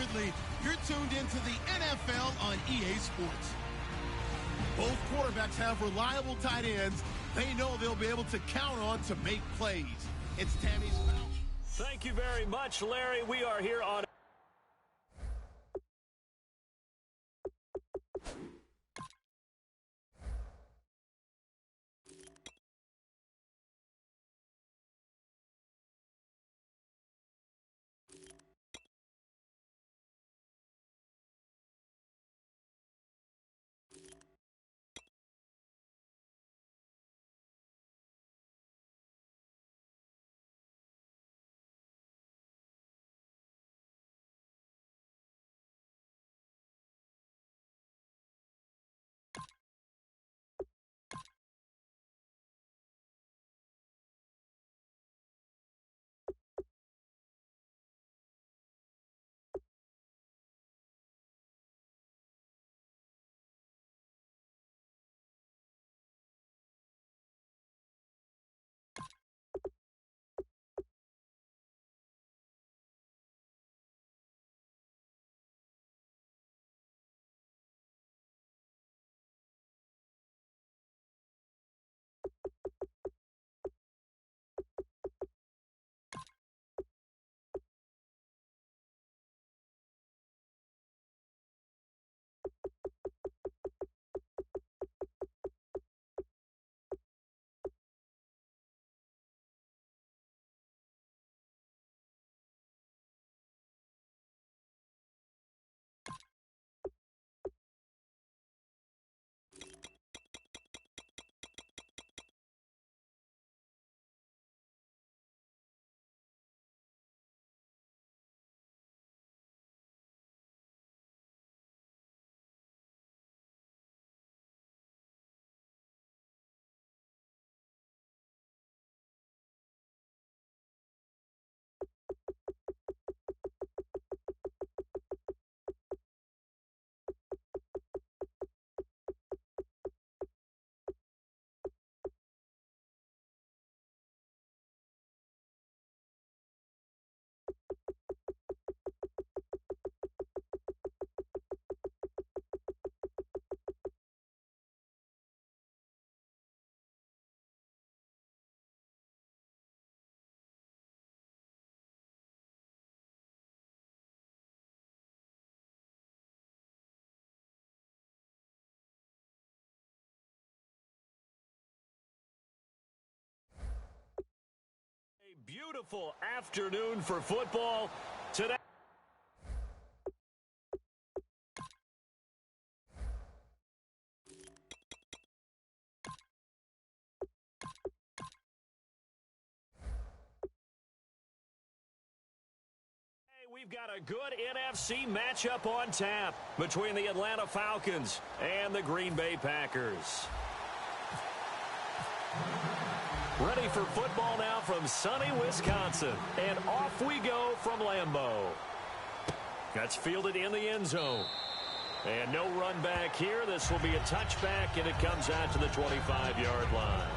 Ridley. You're tuned into the NFL on EA Sports. Both quarterbacks have reliable tight ends they know they'll be able to count on to make plays. It's Tammy's foul. Thank you very much, Larry. We are here on... Beautiful afternoon for football today. We've got a good NFC matchup on tap between the Atlanta Falcons and the Green Bay Packers. Ready for football now from sunny Wisconsin. And off we go from Lambeau. That's fielded in the end zone. And no run back here. This will be a touchback, and it comes out to the 25-yard line.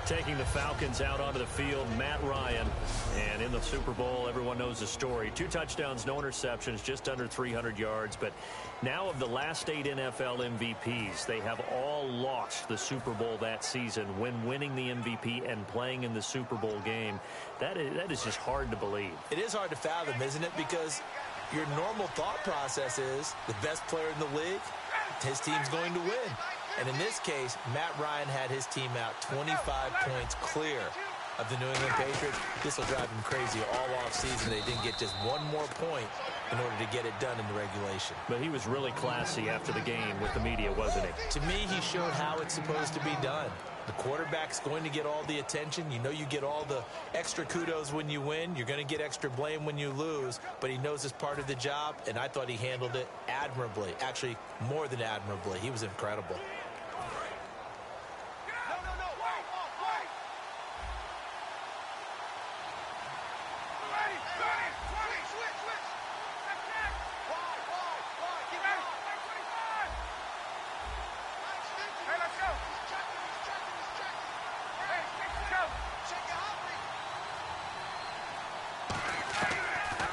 Taking the Falcons out onto the field, Matt Ryan. And in the Super Bowl, everyone knows the story. 2 touchdowns, no interceptions, just under 300 yards. But now of the last 8 NFL MVPs, they have all lost the Super Bowl that season when winning the MVP and playing in the Super Bowl game. That is just hard to believe. It is hard to fathom, isn't it? Because your normal thought process is the best player in the league, his team's going to win. And in this case, Matt Ryan had his team out 25 points clear of the New England Patriots. This will drive him crazy all offseason. They didn't get just one more point in order to get it done in the regulation. But he was really classy after the game with the media, wasn't he? To me, he showed how it's supposed to be done. The quarterback's going to get all the attention. You know you get all the extra kudos when you win. You're going to get extra blame when you lose. But he knows it's part of the job, and I thought he handled it admirably. Actually, more than admirably. He was incredible.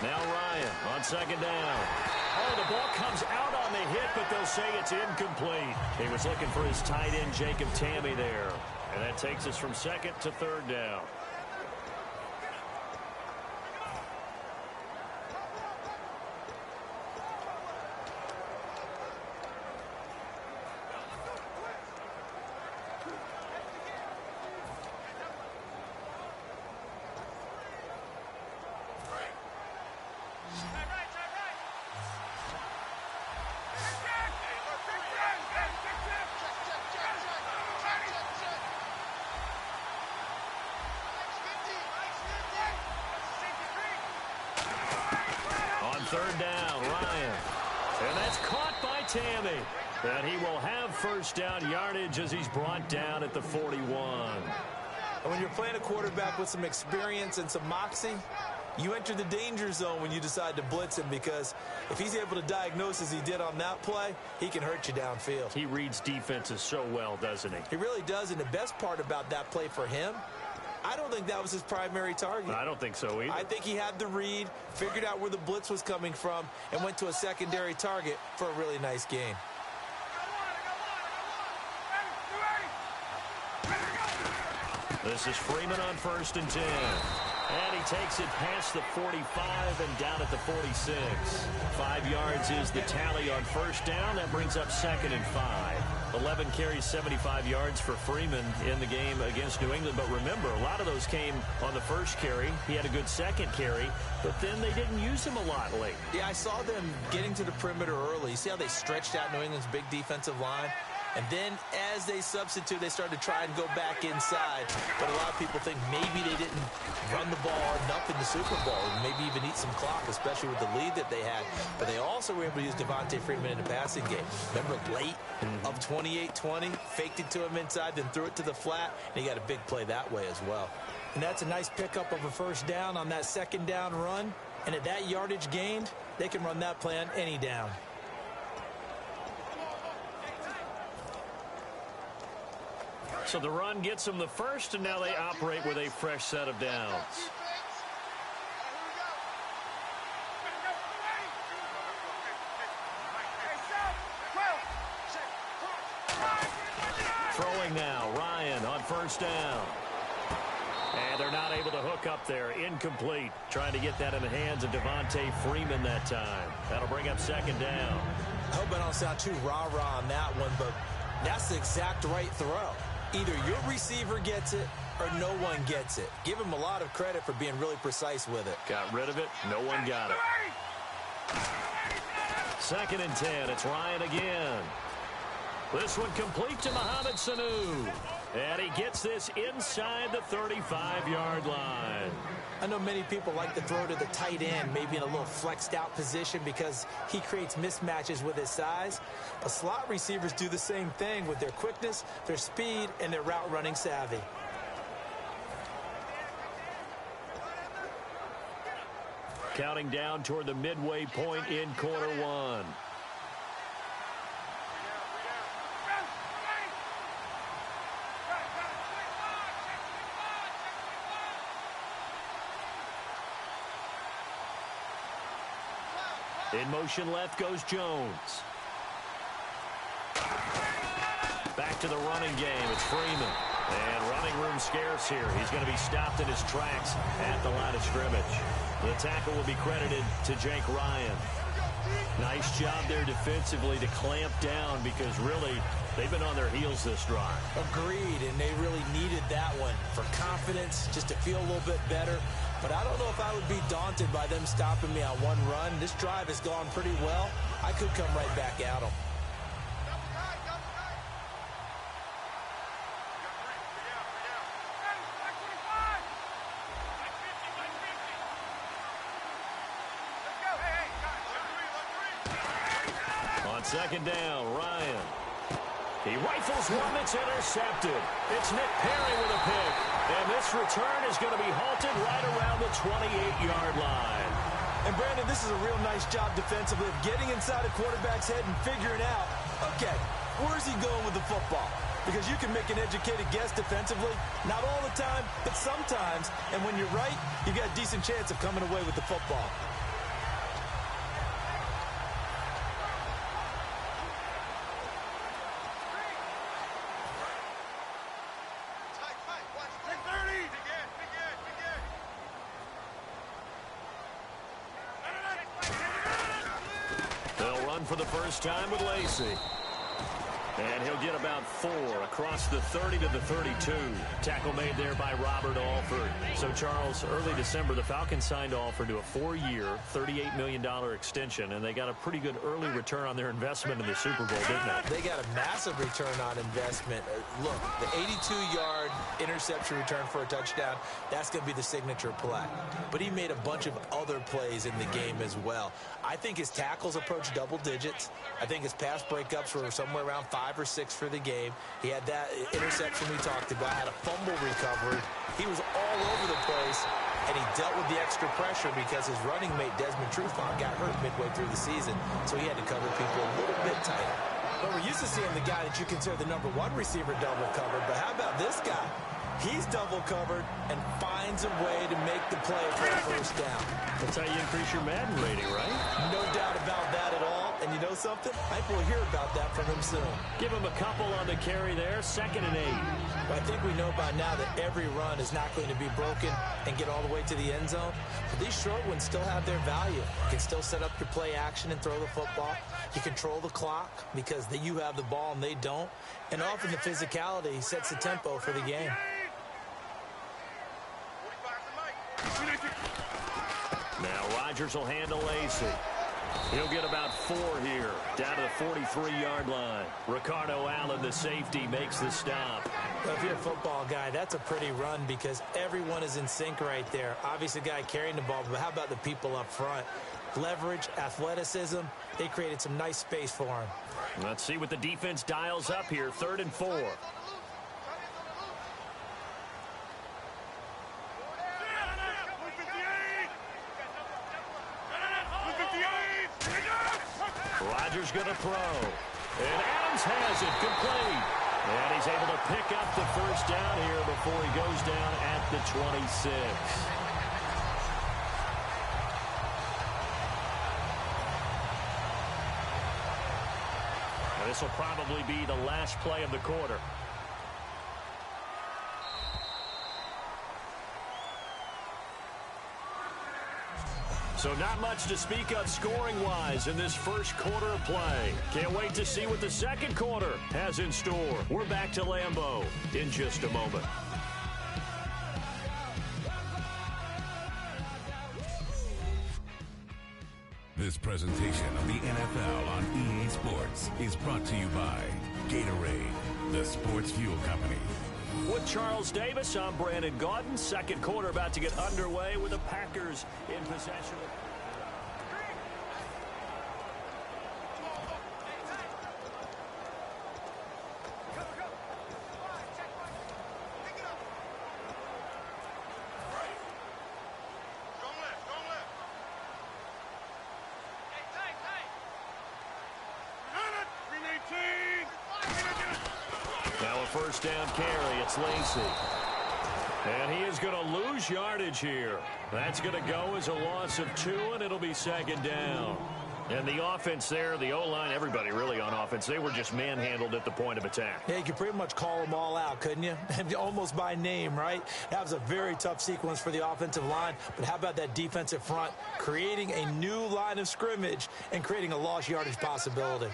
Now Ryan on second down. Oh, the ball comes out on the hit, but they'll say it's incomplete. He was looking for his tight end, Jacob Tamme, there. And that takes us from second to third down. Third down, Ryan. And that's caught by Tamme. And he will have first down yardage as he's brought down at the 41. And when you're playing a quarterback with some experience and some moxie, you enter the danger zone when you decide to blitz him, because if he's able to diagnose as he did on that play, he can hurt you downfield. He reads defenses so well, doesn't he? He really does, and the best part about that play for him, I don't think that was his primary target. I don't think so either. I think he had the read, figured out where the blitz was coming from, and went to a secondary target for a really nice gain. This is Freeman on 1st and 10. And he takes it past the 45 and down at the 46. 5 yards is the tally on first down. That brings up 2nd and 5. 11 carries, 75 yards for Freeman in the game against New England. But remember, a lot of those came on the first carry. He had a good second carry, but then they didn't use him a lot late. Yeah, I saw them getting to the perimeter early. You see how they stretched out New England's big defensive line? And then as they substitute, they started to try and go back inside. But a lot of people think maybe they didn't run the ball enough in the Super Bowl, and maybe even eat some clock, especially with the lead that they had. But they also were able to use Devontae Freeman in the passing game. Remember, late of 28-20, faked it to him inside, then threw it to the flat, and he got a big play that way as well. And that's a nice pickup of a first down on that second down run. And at that yardage gained, they can run that play on any down. So the run gets them the first, and now they operate with a fresh set of downs. Throwing now, Ryan on first down. And they're not able to hook up there. Incomplete. Trying to get that in the hands of Devontae Freeman that time. That'll bring up 2nd down. I hope I don't sound too rah-rah on that one, but that's the exact right throw. Either your receiver gets it or no one gets it. Give him a lot of credit for being really precise with it. Got rid of it. No one got it. 2nd and 10. It's Ryan again. This one complete to Mohamed Sanu. And he gets this inside the 35-yard line. I know many people like to throw to the tight end, maybe in a little flexed out position because he creates mismatches with his size. But slot receivers do the same thing with their quickness, their speed, and their route running savvy. Counting down toward the midway point in quarter one. In motion left goes Jones. Back to the running game. It's Freeman. And running room scarce here. He's going to be stopped in his tracks at the line of scrimmage. The tackle will be credited to Jake Ryan. Nice job there defensively to clamp down, because really they've been on their heels this drive. Agreed, and they really needed that one for confidence, just to feel a little bit better. But I don't know if I would be daunted by them stopping me on one run. This drive has gone pretty well. I could come right back at them. On 2nd down, Ryan. He rifles one that's intercepted. It's Nick Perry with a pick. And this return is going to be halted right around the 28-yard line. And, Brandon, this is a real nice job defensively of getting inside a quarterback's head and figuring out, okay, where's he going with the football? Because you can make an educated guess defensively, not all the time, but sometimes. And when you're right, you've got a decent chance of coming away with the football. They'll run for the first time with Lacey. And he'll get about 4 across the 30 to the 32. Tackle made there by Robert Alford. So, Charles, early December, the Falcons signed Alford to a 4-year, $38 million extension, and they got a pretty good early return on their investment in the Super Bowl, didn't they? They got a massive return on investment. Look, the 82-yard interception return for a touchdown, that's going to be the signature play. But he made a bunch of other plays in the game as well. I think his tackles approached double digits. I think his pass breakups were somewhere around 5 or 6 for the game. He had that interception we talked about, had a fumble recovery. He was all over the place, and he dealt with the extra pressure because his running mate, Desmond Trufant, got hurt midway through the season, so he had to cover people a little bit tighter. But we're used to seeing the guy that you consider the #1 receiver double covered, but how about this guy? He's double covered and finds a way to make the play for a first down. That's how you increase your Madden rating, right? No doubt about that at all. And you know something? I think we'll hear about that from him soon. Give him a couple on the carry there, 2nd and 8. But I think we know by now that every run is not going to be broken and get all the way to the end zone. But these short ones still have their value. You can still set up your play action and throw the football. You control the clock because you have the ball and they don't. And often the physicality sets the tempo for the game. Now Rodgers will handle Lacey. He'll get about 4 here, down to the 43-yard line. Ricardo Allen, the safety, makes the stop. Well, if you're a football guy, that's a pretty run because everyone is in sync right there. Obviously, the guy carrying the ball, but how about the people up front? Leverage, athleticism, they created some nice space for him. Let's see what the defense dials up here, 3rd and 4. Rodgers going to throw. And Adams has it, complete. And he's able to pick up the first down here before he goes down at the 26. Now, this will probably be the last play of the quarter. So not much to speak of scoring-wise in this first quarter of play. Can't wait to see what the second quarter has in store. We're back to Lambeau in just a moment. This presentation of the NFL on EA Sports is brought to you by Gatorade, the sports fuel company. With Charles Davis, I'm Brandon Gaudin. Second quarter about to get underway with the Packers in possession. Now a first down carry. It's Lacey. And he is going to lose yardage here. That's going to go as a loss of 2, and it'll be 2nd down. And the offense there, the O-line, everybody really on offense, they were just manhandled at the point of attack. Yeah, you could pretty much call them all out, couldn't you? Almost by name, right? That was a very tough sequence for the offensive line. But how about that defensive front creating a new line of scrimmage and creating a lost yardage possibility?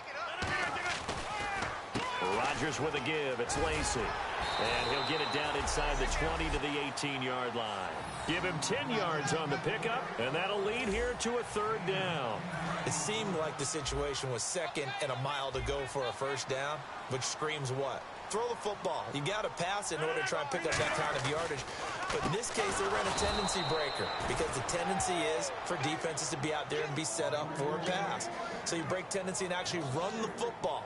Rodgers with a give. It's Lacey. And he'll get it down inside the 20 to the 18-yard line. Give him 10 yards on the pickup, and that'll lead here to a 3rd down. It seemed like the situation was 2nd and a mile to go for a first down, which screams what? Throw the football. You got to pass in order to try and pick up that kind of yardage. But in this case, they ran a tendency breaker because the tendency is for defenses to be out there and be set up for a pass. So you break tendency and actually run the football.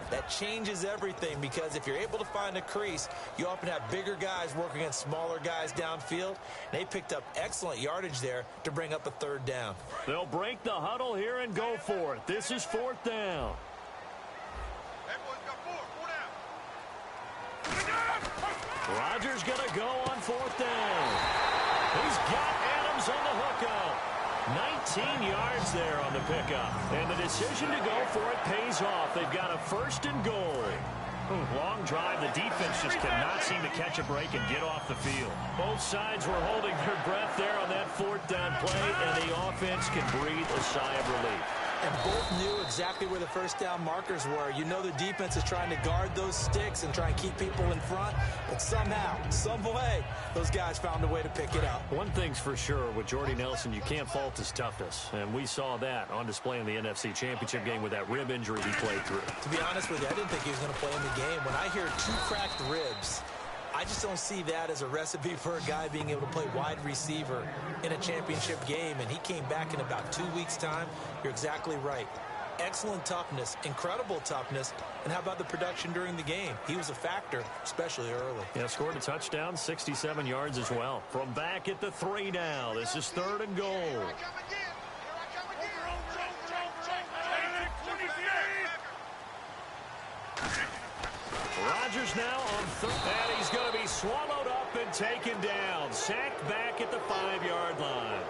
That changes everything because if you're able to find a crease, you often have bigger guys working against smaller guys downfield. They picked up excellent yardage there to bring up a 3rd down. They'll break the huddle here and go for it. This is 4th down. Rodgers going to go on 4th down. He's got Adams on the hookup. 19 yards there on the pickup. And the decision to go for it pays off. They've got a 1st and goal. Long drive. The defense just cannot seem to catch a break and get off the field. Both sides were holding their breath there on that 4th down play, and the offense can breathe a sigh of relief. And both knew exactly where the first down markers were. You know the defense is trying to guard those sticks and try and keep people in front. But somehow, some way, those guys found a way to pick it up. One thing's for sure, with Jordy Nelson, you can't fault his toughness. And we saw that on display in the NFC Championship game with that rib injury he played through. To be honest with you, I didn't think he was going to play in the game. When I hear 2 cracked ribs, I just don't see that as a recipe for a guy being able to play wide receiver in a championship game, and he came back in about 2 weeks' time. You're exactly right. Excellent toughness, incredible toughness, and how about the production during the game? He was a factor, especially early. Yeah, scored a touchdown, 67 yards as well. From back at the 3 now, this is 3rd and goal. Rodgers now on 3rd, and he's going to be swallowed up and taken down. Sacked back at the 5-yard line.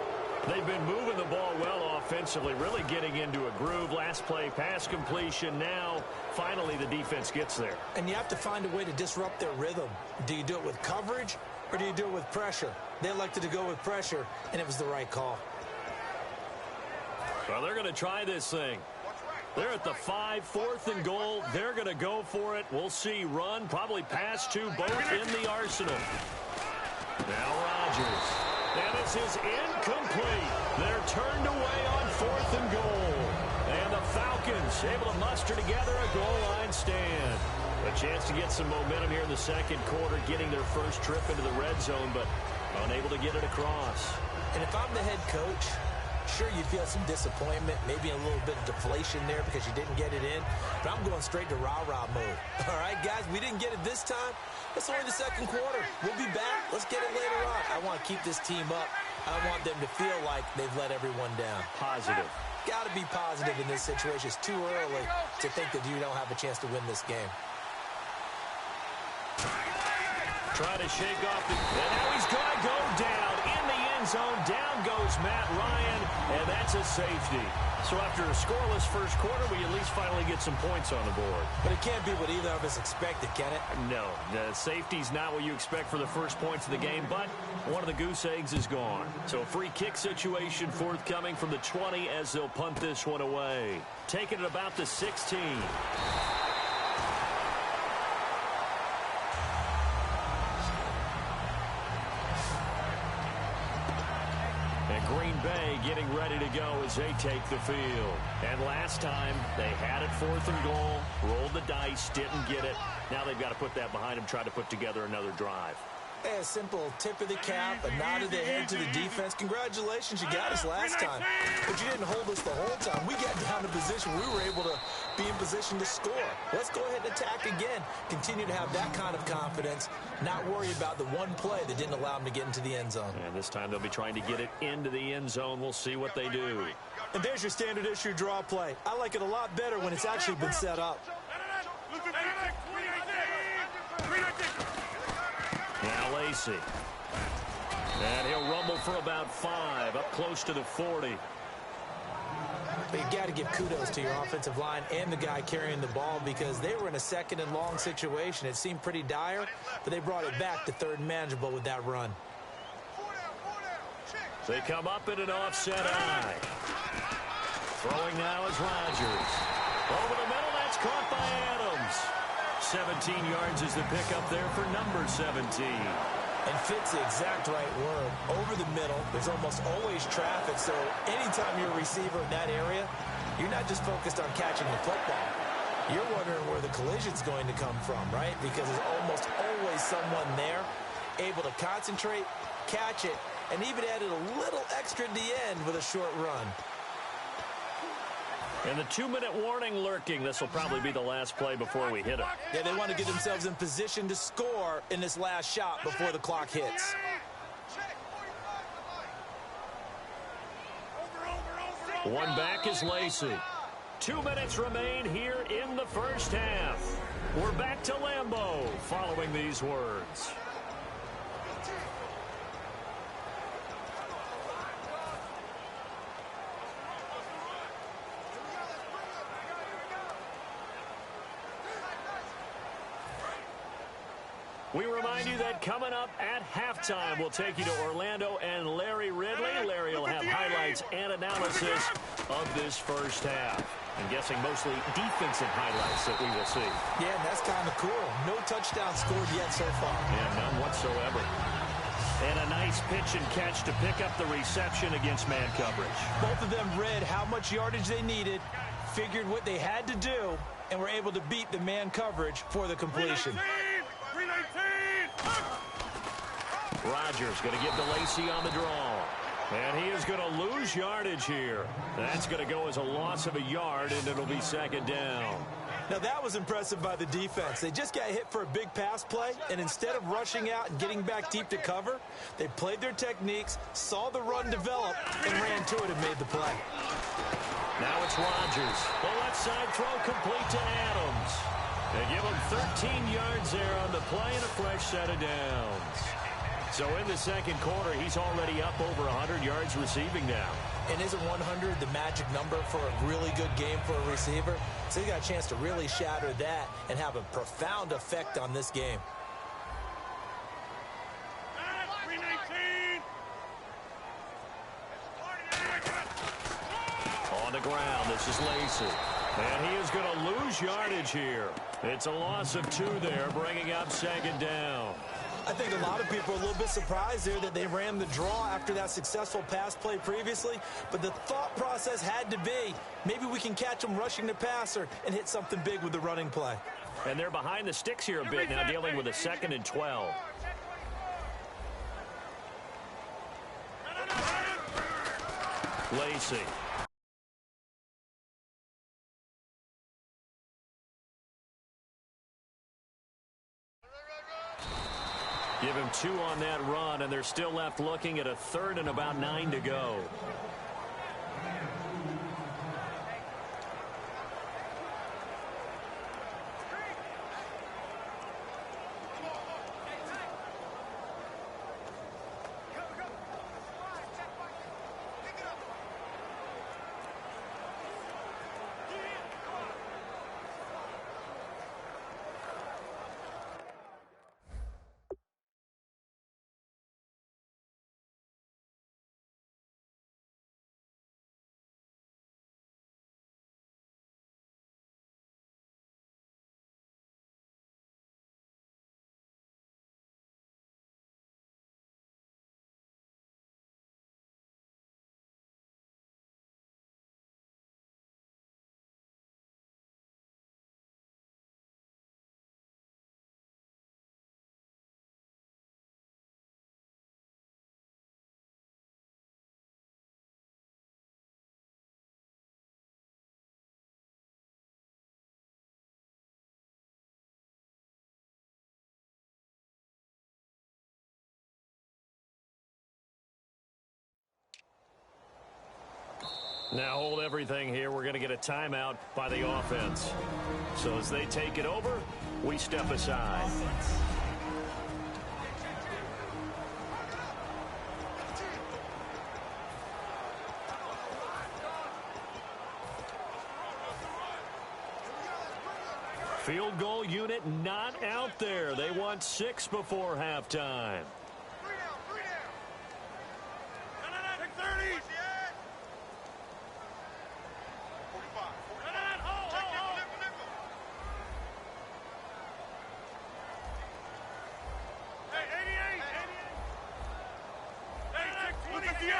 They've been moving the ball well offensively, really getting into a groove. Last play, pass completion. Now, finally, the defense gets there. And you have to find a way to disrupt their rhythm. Do you do it with coverage, or do you do it with pressure? They elected to go with pressure, and it was the right call. Well, they're going to try this thing. They're at the 5, 4th and goal. They're going to go for it. We'll see. Run, probably pass to both in the arsenal. Now Rodgers. And this is incomplete. They're turned away on 4th and goal. And the Falcons able to muster together a goal line stand. A chance to get some momentum here in the 2nd quarter, getting their first trip into the red zone, but unable to get it across. And if I'm the head coach, sure, you feel some disappointment, maybe a little bit of deflation there because you didn't get it in. But I'm going straight to rah-rah mode. All right, guys, we didn't get it this time. It's only the 2nd quarter. We'll be back. Let's get it later on. I want to keep this team up. I want them to feel like they've let everyone down. Positive. Got to be positive in this situation. It's too early to think that you don't have a chance to win this game. Try to shake off the... And now he's going to go down in the end zone. Down goes Matt Ryan, and that's a safety. So after a scoreless first quarter, we at least finally get some points on the board. But it can't be what either of us expected, can it? No, the safety's not what you expect for the first points of the game, but one of the goose eggs is gone. So a free kick situation forthcoming from the 20 as they'll punt this one away. Taking it about the 16. Green Bay getting ready to go as they take the field. And last time, they had it 4th and goal, rolled the dice, didn't get it. Now they've got to put that behind them, try to put together another drive. Hey, a simple tip of the cap, a nod of the head to the defense. Congratulations, you got us last time. But you didn't hold us the whole time. We got down to position. We were able to be in position to score. Let's go ahead and attack again. Continue to have that kind of confidence. Not worry about the one play that didn't allow them to get into the end zone. And this time they'll be trying to get it into the end zone. We'll see what they do. And there's your standard issue draw play. I like it a lot better when it's actually been set up. Now Lacey. And he'll rumble for about 5, up close to the 40. But you got to give kudos to your offensive line and the guy carrying the ball because they were in a 2nd and long situation. It seemed pretty dire, but they brought it back to 3rd and manageable with that run. They come up in an offset eye. Throwing now is Rodgers. Over the middle, that's caught by Adams. 17 yards is the pickup there for number 17. And fits the exact right word. Over the middle, there's almost always traffic, so anytime you're a receiver in that area, you're not just focused on catching the football. You're wondering where the collision's going to come from, right? Because there's almost always someone there able to concentrate, catch it, and even added a little extra at the end with a short run. And the 2-minute warning lurking. This will probably be the last play before we hit it. Yeah, they want to get themselves in position to score in this last shot before the clock hits. One back is Lacey. 2 minutes remain here in the first half. We're back to Lambeau following these words. We remind you that coming up at halftime, we'll take you to Orlando and Larry Ridley. Larry will have highlights and analysis of this first half. I'm guessing mostly defensive highlights that we will see. Yeah, and that's kind of cool. No touchdown scored yet so far. Yeah, none whatsoever. And a nice pitch and catch to pick up the reception against man coverage. Both of them read how much yardage they needed, figured what they had to do, and were able to beat the man coverage for the completion. 319! Rodgers going to give to Lacy on the draw. And he is going to lose yardage here. That's going to go as a loss of a yard, and it'll be second down. Now, that was impressive by the defense. They just got hit for a big pass play, and instead of rushing out and getting back deep to cover, they played their techniques, saw the run develop, and ran to it and made the play. Now it's Rodgers. The left side throw complete to Adams. They give him 13 yards there on the play and a fresh set of downs. So in the second quarter, he's already up over 100 yards receiving now. And isn't 100 the magic number for a really good game for a receiver? So he got a chance to really shatter that and have a profound effect on this game. 319. On the ground, this is Lacy. And he is going to lose yardage here. It's a loss of 2 there, bringing up second down. I think a lot of people are a little bit surprised there that they ran the draw after that successful pass play previously. But the thought process had to be, maybe we can catch them rushing the passer and hit something big with the running play. And they're behind the sticks here a bit now, dealing with a 2nd and 12. Lacy. Give him 2 on that run, and they're still left looking at a 3rd and about 9 to go. Now hold everything here. We're going to get a timeout by the offense. So as they take it over, we step aside. Field goal unit not out there. They want 6 before halftime. 58.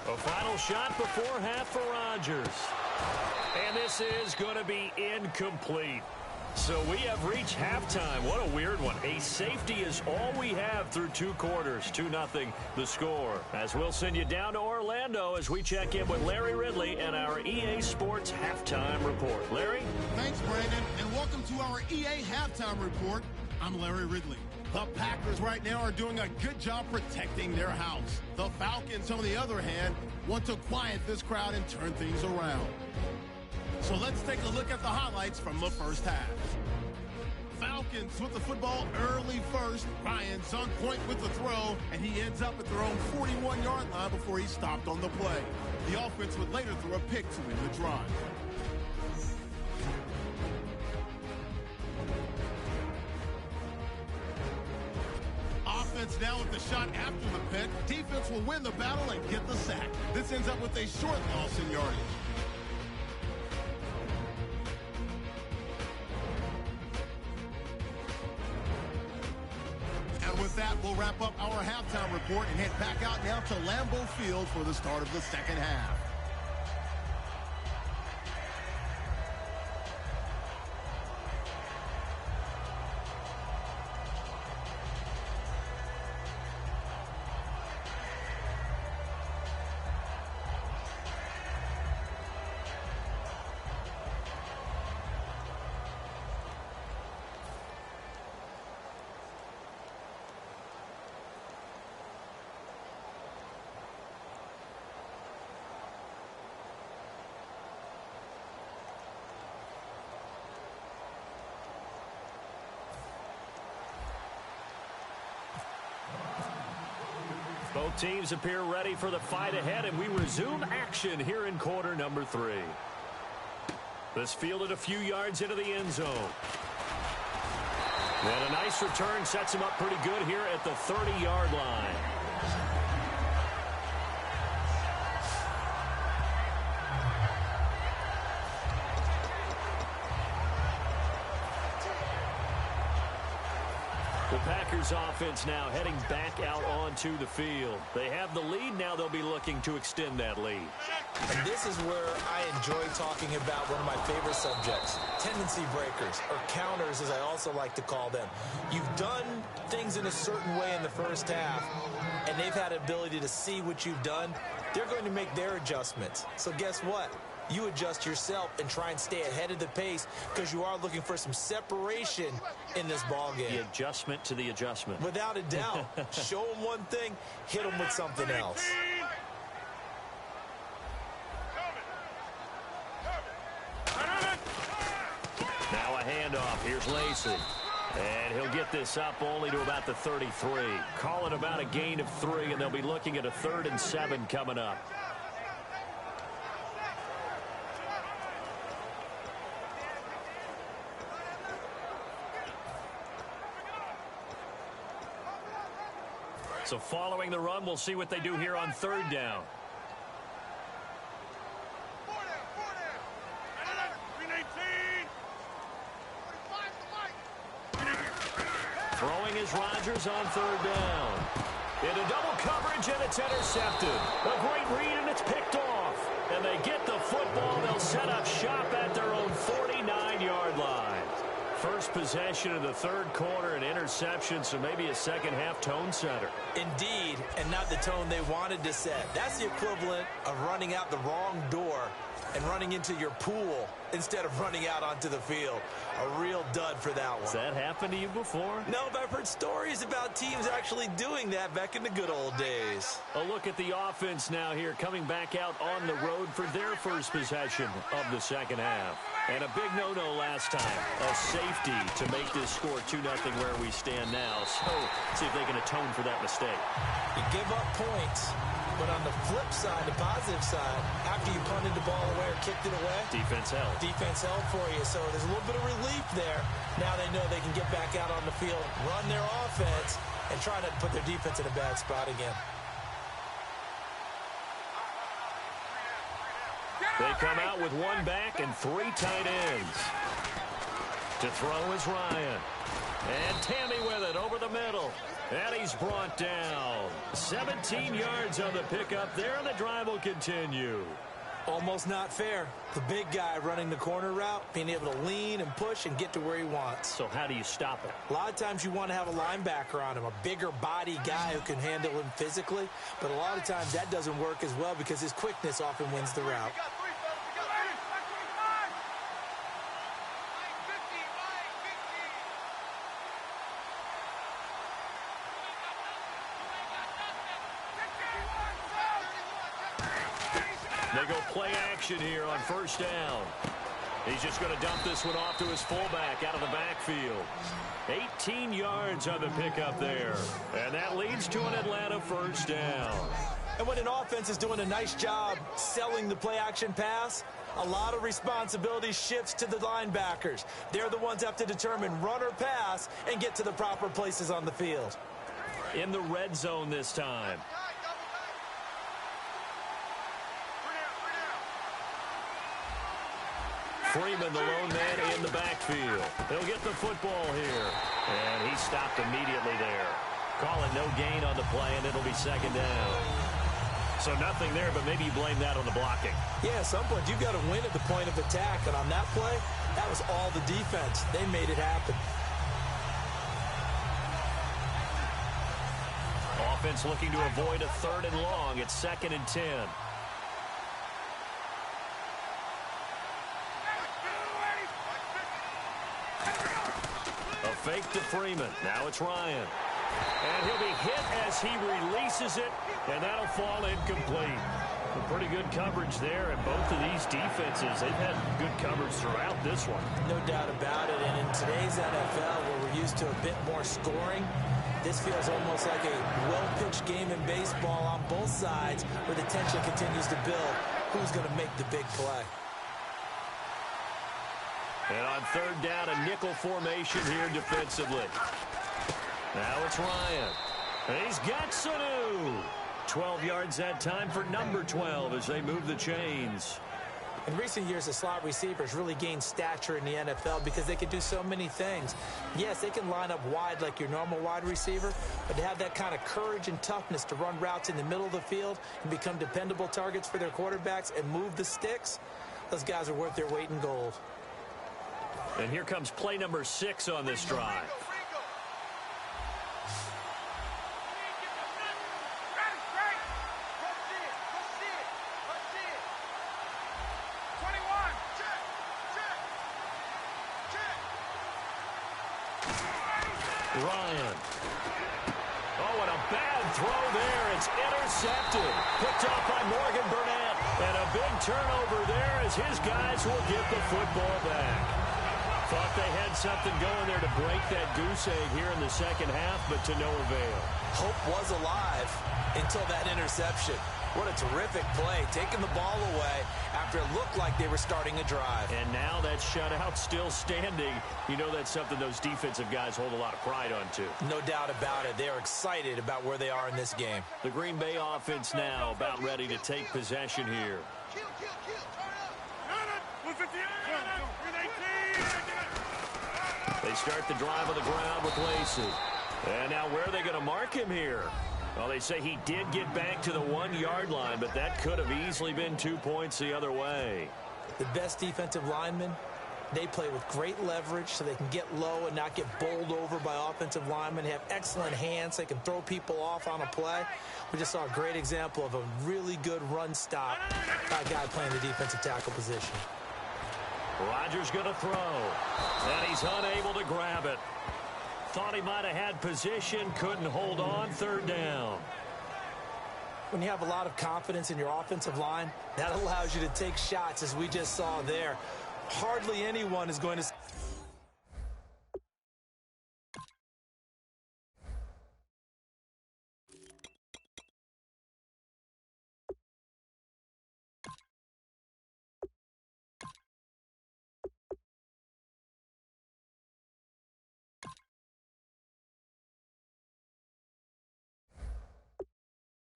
A final shot before half for Rodgers. And this is going to be incomplete. So we have reached halftime. What a weird one. A safety is all we have through 2 quarters. 2-0 the score. As we'll send you down to Orlando as we check in with Larry Ridley and our EA Sports Halftime Report. Larry? Thanks, Brandon, and welcome to our EA Halftime Report. I'm Larry Ridley. The Packers right now are doing a good job protecting their house. The Falcons, on the other hand, want to quiet this crowd and turn things around. So let's take a look at the highlights from the first half. Falcons with the football early first. Ryan's on point with the throw, and he ends up at their own 41-yard line before he stopped on the play. The offense would later throw a pick to win the drive. Offense now with the shot after the pick. Defense will win the battle and get the sack. This ends up with a short loss in yardage. And with that, we'll wrap up our halftime report and head back out now to Lambeau Field for the start of the second half. Both teams appear ready for the fight ahead, and we resume action here in quarter number 3. This fielded a few yards into the end zone. And a nice return sets him up pretty good here at the 30-yard line. The Packers offense now heading back out onto the field. They have the lead. Now they'll be looking to extend that lead. And this is where I enjoy talking about one of my favorite subjects, tendency breakers, or counters as I also like to call them. You've done things in a certain way in the first half, and they've had the ability to see what you've done. They're going to make their adjustments. So guess what? You adjust yourself and try and stay ahead of the pace because you are looking for some separation in this ball game. The adjustment to the adjustment. Without a doubt. Show them one thing, hit them with something else. Now a handoff. Here's Lacey. And he'll get this up only to about the 33. Call it about a gain of 3, and they'll be looking at a 3rd and 7 coming up. So following the run, we'll see what they do here on 3rd down. Throwing is Rodgers on 3rd down. Into double coverage, and it's intercepted. A great read, and it's picked off. And they get the football. They'll set up shop at their own 49-yard line. First possession of the 3rd quarter, an interception, so maybe a second-half tone setter. Indeed, and not the tone they wanted to set. That's the equivalent of running out the wrong door and running into your pool instead of running out onto the field. A real dud for that one. Has that happened to you before? No, but I've heard stories about teams actually doing that back in the good old days. A look at the offense now here, coming back out on the road for their first possession of the second half. And a big no-no last time. A safety to make this score 2-0 where we stand now. So, see if they can atone for that mistake. You give up points, but on the flip side, the positive side, after you punted the ball away or kicked it away, defense held. Defense held for you. So there's a little bit of relief there. Now they know they can get back out on the field, run their offense, and try not to put their defense in a bad spot again. They come out with 1 back and 3 tight ends. To throw is Ryan. And Tammy with it over the middle. And he's brought down. 17 yards on the pickup there, and the drive will continue. Almost not fair. The big guy running the corner route, being able to lean and push and get to where he wants. So how do you stop it? A lot of times you want to have a linebacker on him, a bigger body guy who can handle him physically. But a lot of times that doesn't work as well because his quickness often wins the route. They go play action here on 1st down. He's just going to dump this one off to his fullback out of the backfield. 18 yards on the pickup there. And that leads to an Atlanta 1st down. And when an offense is doing a nice job selling the play action pass, a lot of responsibility shifts to the linebackers. They're the ones that have to determine run or pass and get to the proper places on the field. in the red zone this time. Freeman, the lone man in the backfield. He'll get the football here. And he stopped immediately there. Call it no gain on the play, and it'll be second down. So nothing there, but maybe you blame that on the blocking. Yeah, at some point, you've got to win at the point of attack. And on that play, that was all the defense. They made it happen. Offense looking to avoid a 3rd and long. It's 2nd and 10. A fake to Freeman. Now it's Ryan. And he'll be hit as he releases it, and that'll fall incomplete. Pretty good coverage there, and both of these defenses, they've had good coverage throughout this one. No doubt about it, and in today's NFL, where we're used to a bit more scoring, this feels almost like a well-pitched game in baseball on both sides, where the tension continues to build. Who's going to make the big play? And on 3rd down, a nickel formation here defensively. Now it's Ryan. And he's got Sanu. 12 yards that time for number 12 as they move the chains. In recent years, the slot receivers really gained stature in the NFL because they can do so many things. Yes, they can line up wide like your normal wide receiver, but to have that kind of courage and toughness to run routes in the middle of the field and become dependable targets for their quarterbacks and move the sticks, those guys are worth their weight in gold. And here comes play number 6 on this drive. Ryan. Oh, and a bad throw there. It's intercepted. Picked off by Morgan Burnett. And a big turnover there as his guys will get the football back. Thought they had something going there to break that goose egg here in the second half, but to no avail. Hope was alive until that interception. What a terrific play, taking the ball away after it looked like they were starting a drive. And now that shutout still standing. You know that's something those defensive guys hold a lot of pride on, too. No doubt about it. They are excited about where they are in this game. The Green Bay offense now about ready to take possession here. They start the drive on the ground with Lacey. And now where are they going to mark him here? Well, they say he did get back to the 1-yard line, but that could have easily been 2 points the other way. The best defensive linemen, they play with great leverage so they can get low and not get bowled over by offensive linemen. They have excellent hands. They can throw people off on a play. We just saw a great example of a really good run stop by a guy playing the defensive tackle position. Rodgers going to throw, and he's unable to grab it. Thought he might have had position, couldn't hold on, 3rd down. When you have a lot of confidence in your offensive line, that allows you to take shots, as we just saw there. Hardly anyone is going to...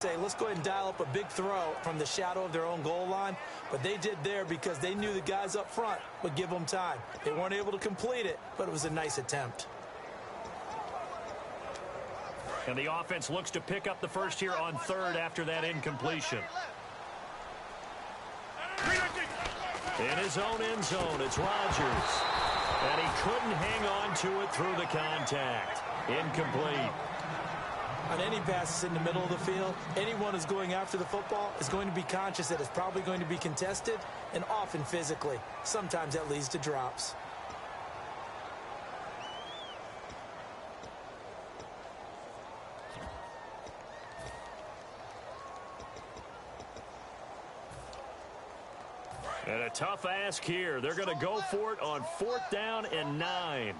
say, let's go ahead and dial up a big throw from the shadow of their own goal line. But they did there because they knew the guys up front would give them time. They weren't able to complete it, but it was a nice attempt. And the offense looks to pick up the first here on 3rd after that incompletion. In his own end zone, it's Rodgers. And he couldn't hang on to it through the contact. Incomplete. On any passes in the middle of the field, anyone who's going after the football is going to be conscious that it's probably going to be contested, and often physically. Sometimes that leads to drops. And a tough ask here. They're going to go for it on 4th down and 9.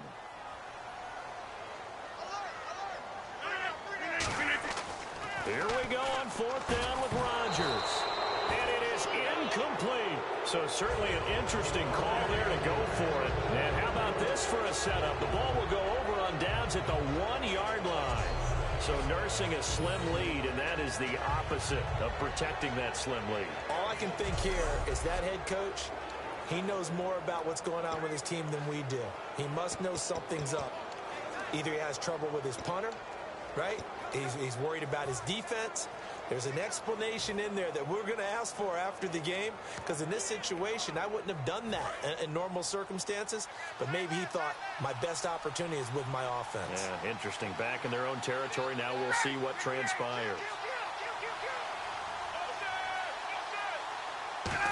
Here we go on 4th down with Rodgers. And it is incomplete. So certainly an interesting call there to go for it. And how about this for a setup? The ball will go over on downs at the 1-yard line. So nursing a slim lead, and that is the opposite of protecting that slim lead. All I can think here is that head coach, he knows more about what's going on with his team than we do. He must know something's up. Either he has trouble with his punter, right? He's worried about his defense. There's an explanation in there that we're going to ask for after the game, because in this situation, I wouldn't have done that in normal circumstances, but maybe he thought my best opportunity is with my offense. Yeah, interesting. Back in their own territory. Now we'll see what transpires.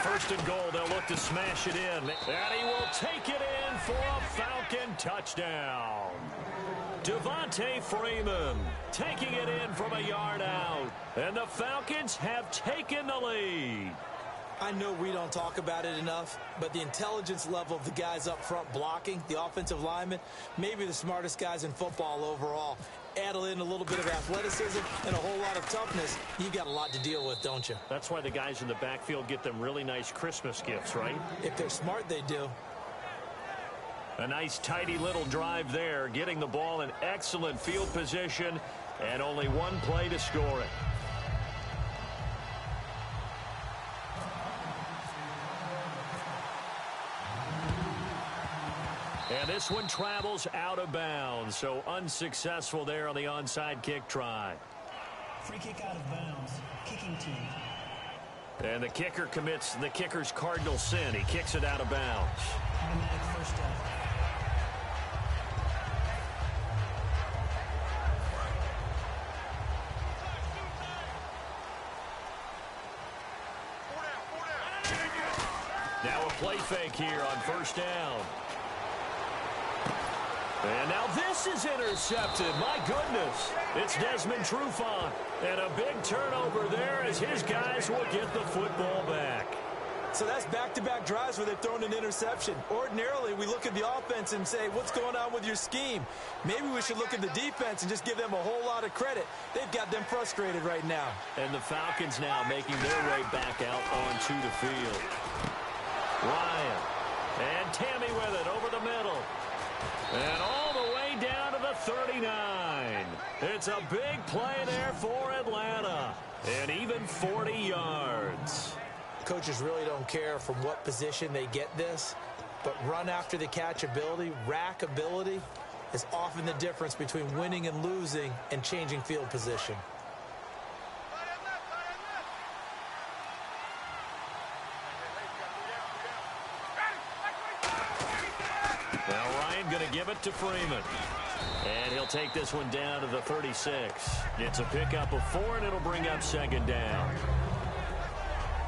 First and goal, they'll look to smash it in, and he will take it in for a Falcon touchdown. Devontae Freeman taking it in from a yard out, and the Falcons have taken the lead. I know we don't talk about it enough, but the intelligence level of the guys up front blocking, the offensive linemen, maybe the smartest guys in football overall. Add in a little bit of athleticism and a whole lot of toughness, you got a lot to deal with, don't you? That's why the guys in the backfield get them really nice Christmas gifts, right? If they're smart, they do. A nice, tidy little drive there, getting the ball in excellent field position, and only one play to score it. And this one travels out of bounds, so unsuccessful there on the onside kick try. Free kick out of bounds, kicking team. And the kicker commits the kicker's cardinal sin. He kicks it out of bounds. Automatic first down. Now a play fake here on first down. And now this is intercepted. My goodness. It's Desmond Trufant. And a big turnover there as his guys will get the football back. So that's back-to-back drives where they've thrown an interception. Ordinarily, we look at the offense and say, what's going on with your scheme? Maybe we should look at the defense and just give them a whole lot of credit. They've got them frustrated right now. And the Falcons now making their way back out onto the field. Ryan. And Tammy with it over the middle. And all the way down to the 39. It's a big play there for Atlanta. And even 40 yards. Coaches really don't care from what position they get this, but run after the catch ability, rack ability, is often the difference between winning and losing and changing field position. Now Ryan going to give it to Freeman. And he'll take this one down to the 36. It's a pickup of 4, and it'll bring up second down.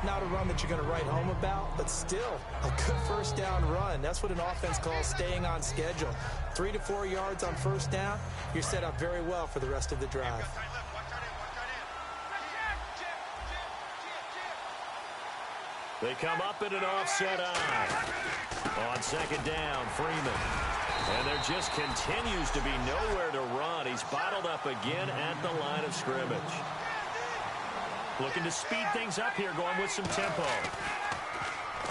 Not a run that you're going to write home about, but still a good first down run. That's what an offense calls staying on schedule. 3 to 4 yards on first down, you're set up very well for the rest of the drive. They come up in an offset eye. On second down, Freeman. And there just continues to be nowhere to run. He's bottled up again at the line of scrimmage. Looking to speed things up here, going with some tempo.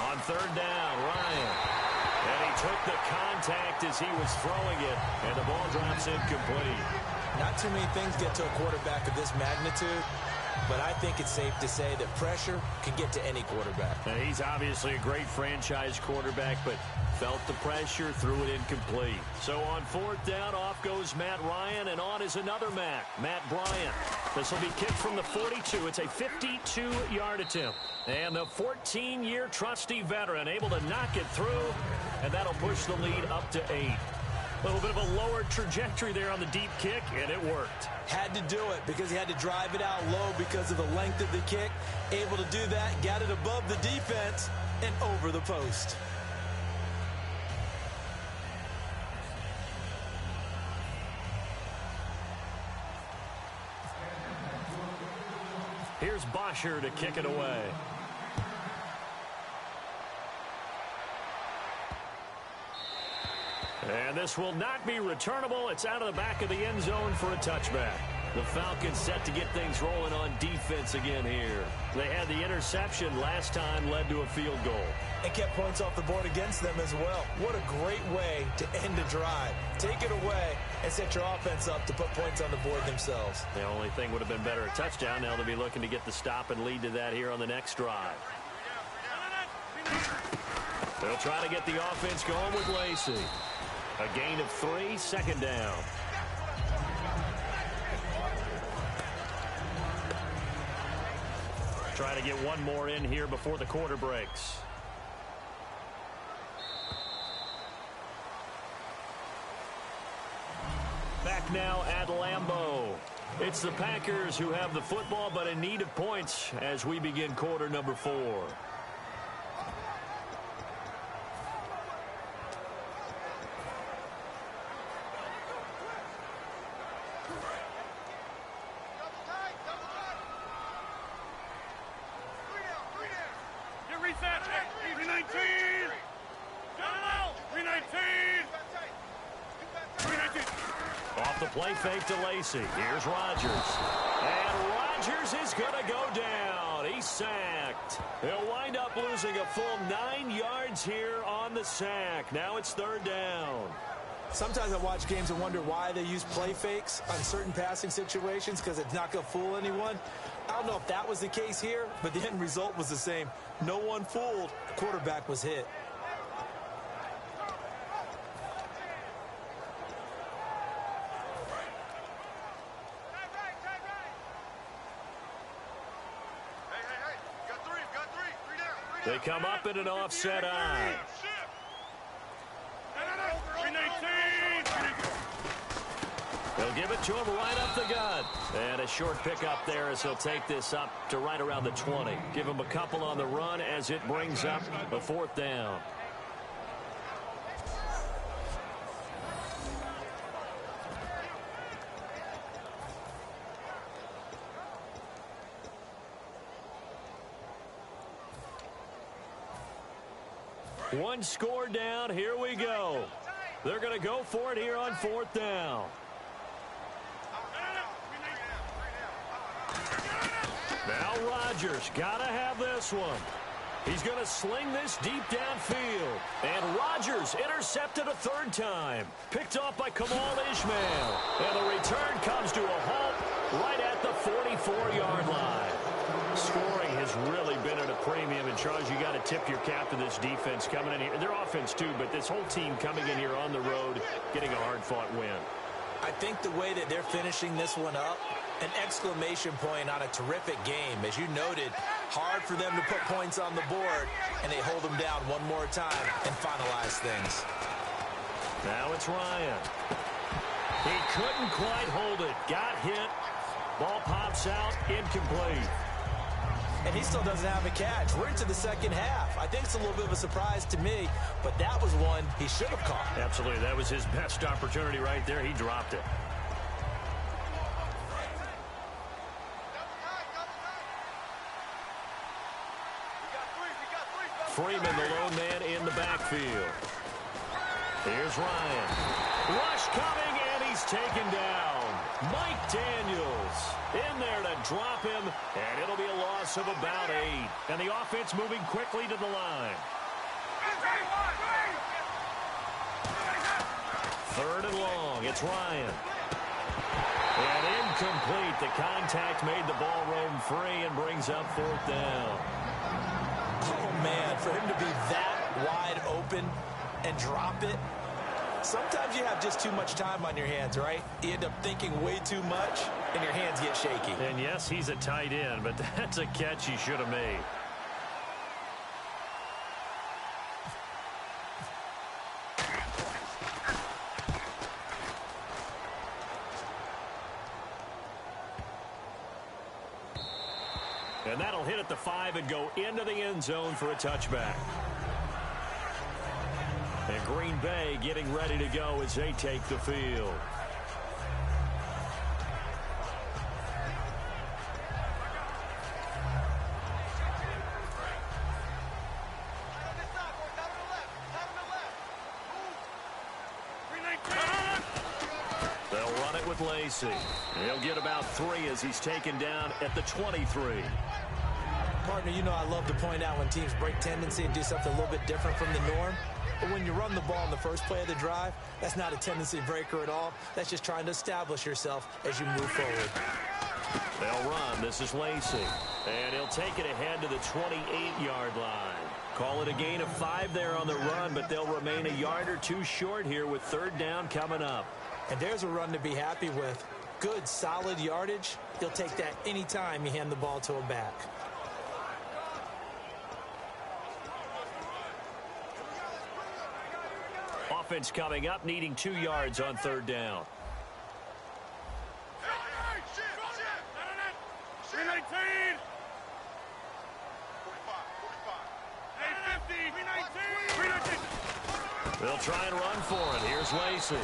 On third down, Ryan. And he took the contact as he was throwing it, and the ball drops incomplete. Not too many things get to a quarterback of this magnitude, but I think it's safe to say that pressure can get to any quarterback. Now, he's obviously a great franchise quarterback, but felt the pressure, threw it incomplete. So on fourth down, off goes Matt Ryan, and on is another Matt Bryant. This will be kicked from the 42. It's a 52-yard attempt. And the 14-year trusty veteran able to knock it through, and that'll push the lead up to 8. A little bit of a lower trajectory there on the deep kick, and it worked. Had to do it because he had to drive it out low because of the length of the kick. Able to do that, got it above the defense and over the post. Here's Bosher to kick it away. And this will not be returnable. It's out of the back of the end zone for a touchback. The Falcons set to get things rolling on defense again here. They had the interception last time, led to a field goal. And kept points off the board against them as well. What a great way to end a drive. Take it away and set your offense up to put points on the board themselves. The only thing would have been better, a touchdown. Now they'll be looking to get the stop and lead to that here on the next drive. They'll try to get the offense going with Lacey. A gain of 3, second down. Try to get one more in here before the quarter breaks. Back now at Lambeau. It's the Packers who have the football, but in need of points as we begin quarter number 4. Off the play fake to Lacey. Here's Rodgers. And Rodgers is going to go down. He's sacked. He'll wind up losing a full 9 yards here on the sack. Now it's third down. Sometimes I watch games and wonder why they use play fakes on certain passing situations because it's not going to fool anyone. I don't know if that was the case here, but the end result was the same. No one fooled. The quarterback was hit. They come up in an offset eye. They'll give it to him right up the gut. And a short pickup there as he'll take this up to right around the 20. Give him a couple on the run as it brings up a fourth down. One score down. Here we go. They're going to go for it here on fourth down. Now Rodgers got to have this one. He's going to sling this deep downfield. And Rodgers intercepted a third time. Picked off by Kamal Ishmael. And the return comes to a halt right at the 44-yard line. Scoring has really been at a premium. And, Charles, you got to tip your cap to this defense coming in here. Their offense, too, but this whole team coming in here on the road, getting a hard-fought win. I think the way that they're finishing this one up, an exclamation point on a terrific game. As you noted, hard for them to put points on the board, and they hold them down one more time and finalize things. Now it's Ryan. He couldn't quite hold it. Got hit. Ball pops out. Incomplete. And he still doesn't have a catch. We're into the second half. I think it's a little bit of a surprise to me, but that was one he should have caught. Absolutely. That was his best opportunity right there. He dropped it. Freeman, the lone man in the backfield. Here's Ryan. Rush coming, and he's taken down. Mike Daniels in there to drop him, and it'll be a loss of about 8. And the offense moving quickly to the line. Third and long. It's Ryan. And incomplete. The contact made the ball roam free and brings up fourth down. Oh, man, for him to be that wide open and drop it. Sometimes you have just too much time on your hands, right? You end up thinking way too much, and your hands get shaky. And, yes, he's a tight end, but that's a catch he should have made. And that'll hit at the 5 and go into the end zone for a touchback. And Green Bay getting ready to go as they take the field. They'll run it it with Lacey. He'll get about 3 as he's taken down at the 23. Partner, you know I love to point out when teams break tendency and do something a little bit different from the norm. But when you run the ball in the first play of the drive, that's not a tendency breaker at all. That's just trying to establish yourself as you move forward. They'll run. This is Lacey. And he'll take it ahead to the 28-yard line. Call it a gain of 5 there on the run, but they'll remain a yard or 2 short here with 3rd down coming up. And there's a run to be happy with. Good, solid yardage. You'll take that anytime you hand the ball to him back. Offense coming up, needing 2 yards on 3rd down. 319! They'll try and run for it. Here's Lacey.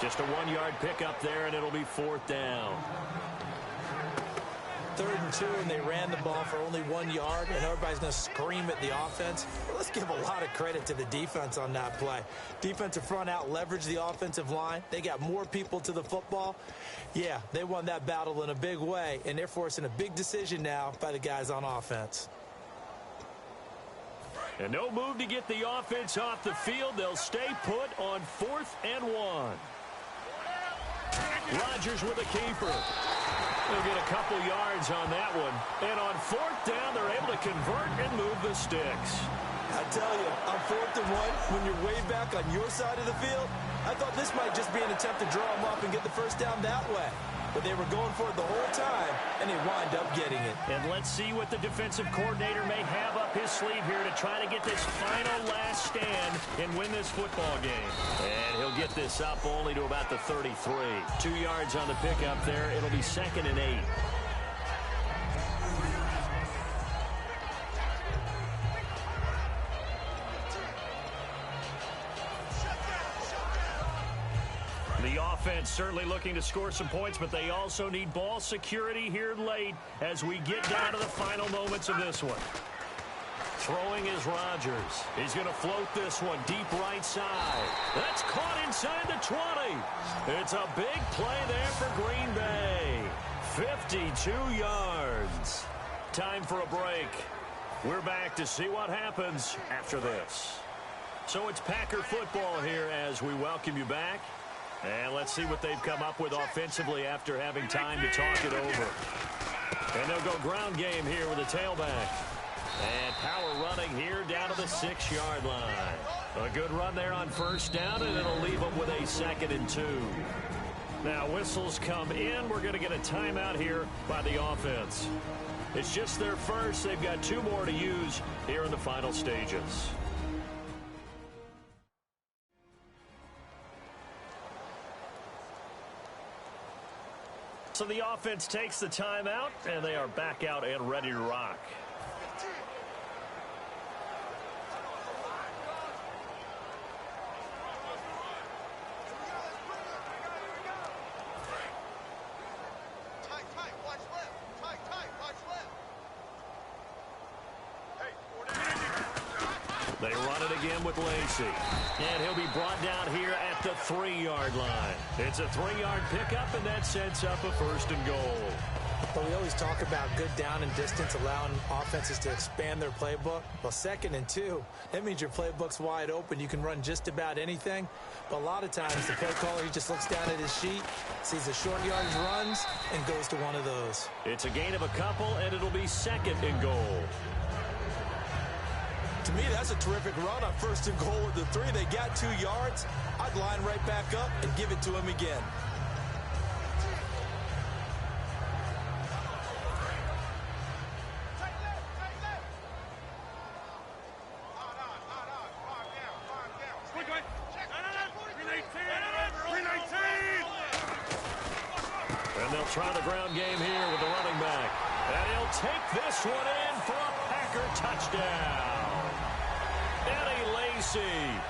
Just a 1-yard pickup there, and it'll be 4th down. 3rd and 2, and they ran the ball for only 1 yard, and everybody's going to scream at the offense. Well, let's give a lot of credit to the defense on that play. Defensive front out leveraged the offensive line. They got more people to the football. Yeah, they won that battle in a big way, and they're forcing a big decision now by the guys on offense. And no move to get the offense off the field. They'll stay put on 4th and 1. Rodgers with a keeper. They'll get a couple yards on that one. And on 4th down, they're able to convert and move the sticks. I tell you, on 4th and 1, when you're way back on your side of the field, I thought this might just be an attempt to draw them up and get the 1st down that way. But they were going for it the whole time, and they wind up getting it. And let's see what the defensive coordinator may have up his sleeve here to try to get this final last stand and win this football game. And he'll get this up only to about the 33. 2 yards on the pickup there. It'll be 2nd and 8. The offense certainly looking to score some points, but they also need ball security here late as we get down to the final moments of this one. Throwing is Rodgers. He's going to float this one deep right side. That's caught inside the 20. It's a big play there for Green Bay. 52 yards. Time for a break. We're back to see what happens after this. So it's Packer football here as we welcome you back. And let's see what they've come up with offensively after having time to talk it over. And they'll go ground game here with a tailback. And power running here down to the 6-yard line. A good run there on 1st down, and it'll leave them with a 2nd and 2. Now, whistles come in. We're going to get a timeout here by the offense. It's just their first. They've got 2 more to use here in the final stages. So the offense takes the timeout, and they are back out and ready to rock. They run it again with Lacey. And he'll be brought down here at the 3-yard line. It's a 3-yard pickup, and that sets up a 1st and goal. But we always talk about good down and distance, allowing offenses to expand their playbook. Well, 2nd and 2, that means your playbook's wide open. You can run just about anything. But a lot of times, the play caller, he just looks down at his sheet, sees the short yardage runs, and goes to one of those. It's a gain of a couple, and it'll be 2nd and goal. To me, that's a terrific run on 1st and goal with the 3. They got 2 yards. I'd line right back up and give it to him again. And they'll try the ground game here with the running back. And he'll take this one in for a Packer touchdown. Eddie Lacey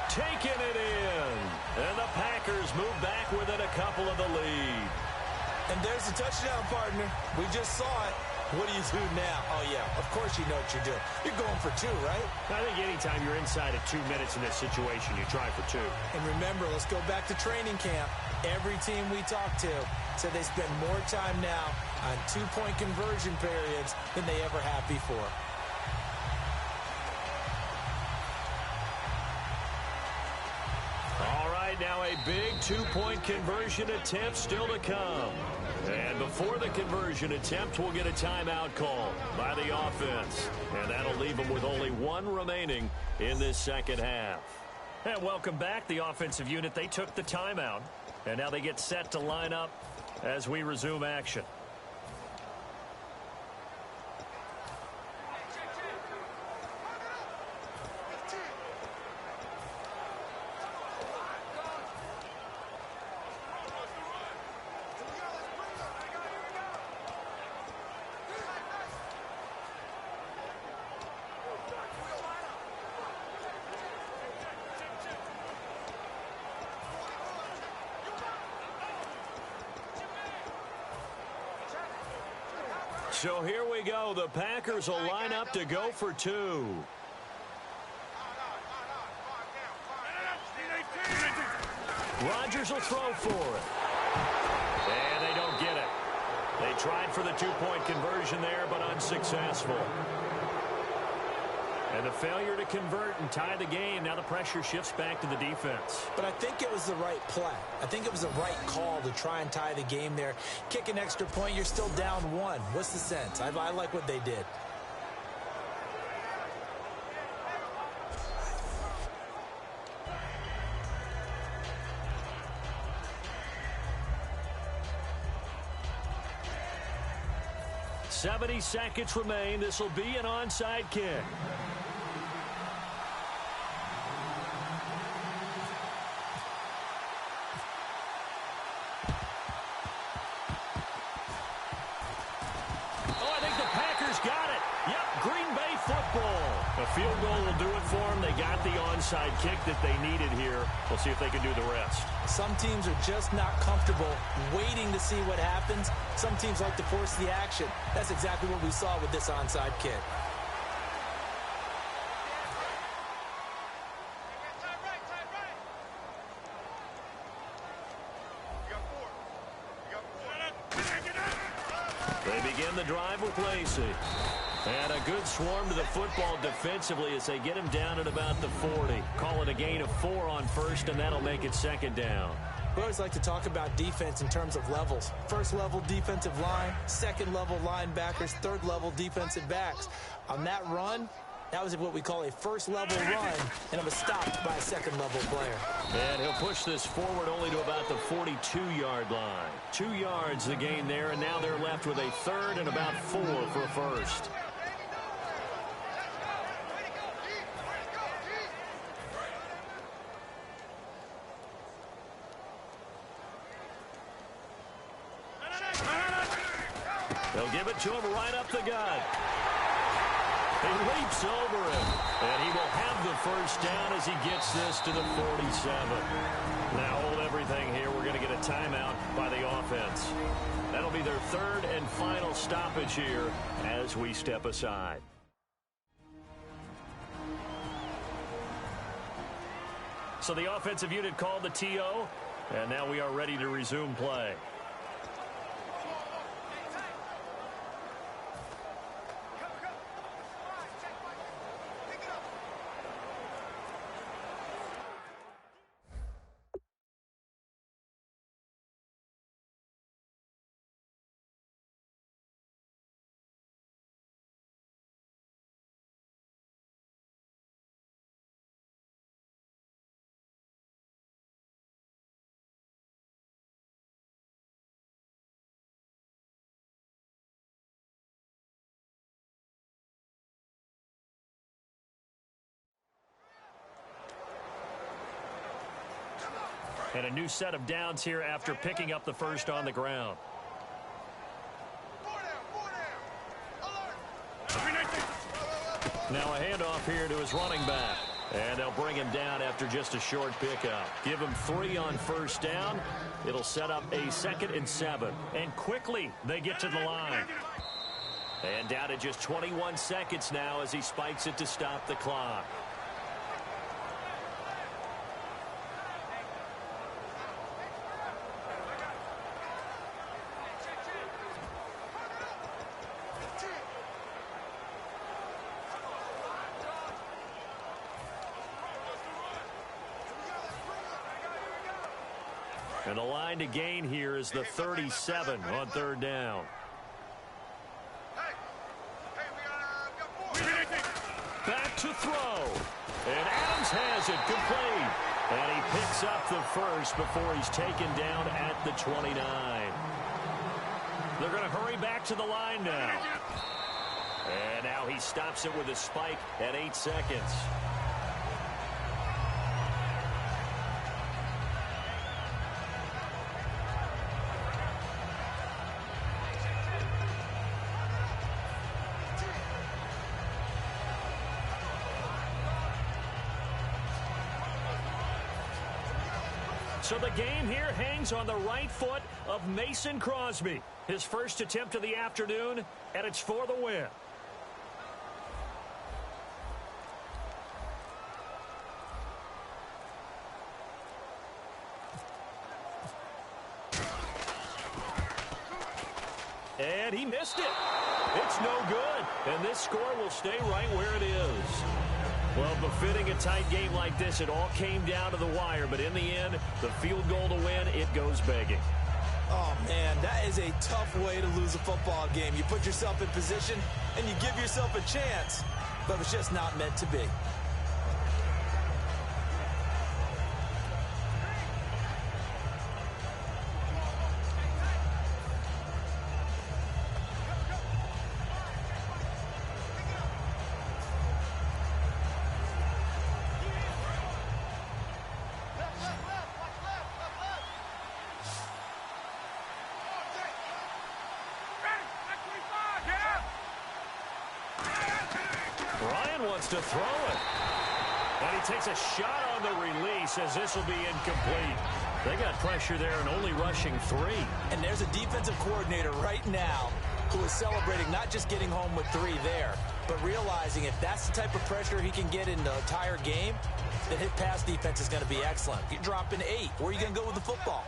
taking it in. And the Packers move back within a couple of the lead. And there's the touchdown, partner. We just saw it. What do you do now? Oh, yeah, of course you know what you're doing. You're going for 2, right? I think anytime you're inside of 2 minutes in this situation, you try for 2. And remember, let's go back to training camp. Every team we talk to said they spend more time now on two-point conversion periods than they ever have before. All right, now a big two-point conversion attempt still to come. And before the conversion attempt, we'll get a timeout call by the offense. And that'll leave them with only one remaining in this second half. And welcome back. The offensive unit, they took the timeout. And now they get set to line up as we resume action. So here we go. The Packers will line up to go for two. Rodgers will throw for it. And they don't get it. They tried for the two-point conversion there, but unsuccessful. And the failure to convert and tie the game. Now the pressure shifts back to the defense. But I think it was the right play. I think it was the right call to try and tie the game there. Kick an extra point, you're still down one. What's the sense? I like what they did. "70 seconds remain. This will be an onside kick." A field goal will do it for them. They got the onside kick that they needed here. We'll see if they can do the rest. Some teams are just not comfortable waiting to see what happens. Some teams like to force the action. That's exactly what we saw with this onside kick. They begin the drive with Lacey. And a good swarm to the football defensively as they get him down at about the 40. Call it a gain of 4 on first, and that'll make it second down. We always like to talk about defense in terms of levels. First level defensive line, second level linebackers, third level defensive backs. On that run, that was what we call a first level run, and it was stopped by a second level player. And he'll push this forward only to about the 42-yard line. 2 yards the gain there, and now they're left with a third and about 4 for a first. They'll give it to him right up the gut. He leaps over him, and he will have the first down as he gets this to the 47. Now hold everything here. We're going to get a timeout by the offense. That'll be their third and final stoppage here as we step aside. So the offensive unit called the TO, and now we are ready to resume play. And a new set of downs here after picking up the first on the ground. Now a handoff here to his running back. And they'll bring him down after just a short pickup. Give him 3 on first down. It'll set up a 2nd and 7. And quickly they get to the line. And down to just 21 seconds now as he spikes it to stop the clock. And the line to gain here is the 37 on third down. Back to throw. And Adams has it complete. And he picks up the first before he's taken down at the 29. They're going to hurry back to the line now. And now he stops it with a spike at 8 seconds. So the game here hangs on the right foot of Mason Crosby. His first attempt of the afternoon, and it's for the win. And he missed it. It's no good. And this score will stay right where it is. Well, befitting a tight game like this, it all came down to the wire. But in the end, the field goal to win, it goes begging. Oh, man, that is a tough way to lose a football game. You put yourself in position, and you give yourself a chance. But it's just not meant to be. To throw it. And he takes a shot on the release as this will be incomplete. They got pressure there and only rushing 3. And there's a defensive coordinator right now who is celebrating not just getting home with 3 there, but realizing if that's the type of pressure he can get in the entire game, then his pass defense is going to be excellent. You're dropping 8. Where are you going to go with the football?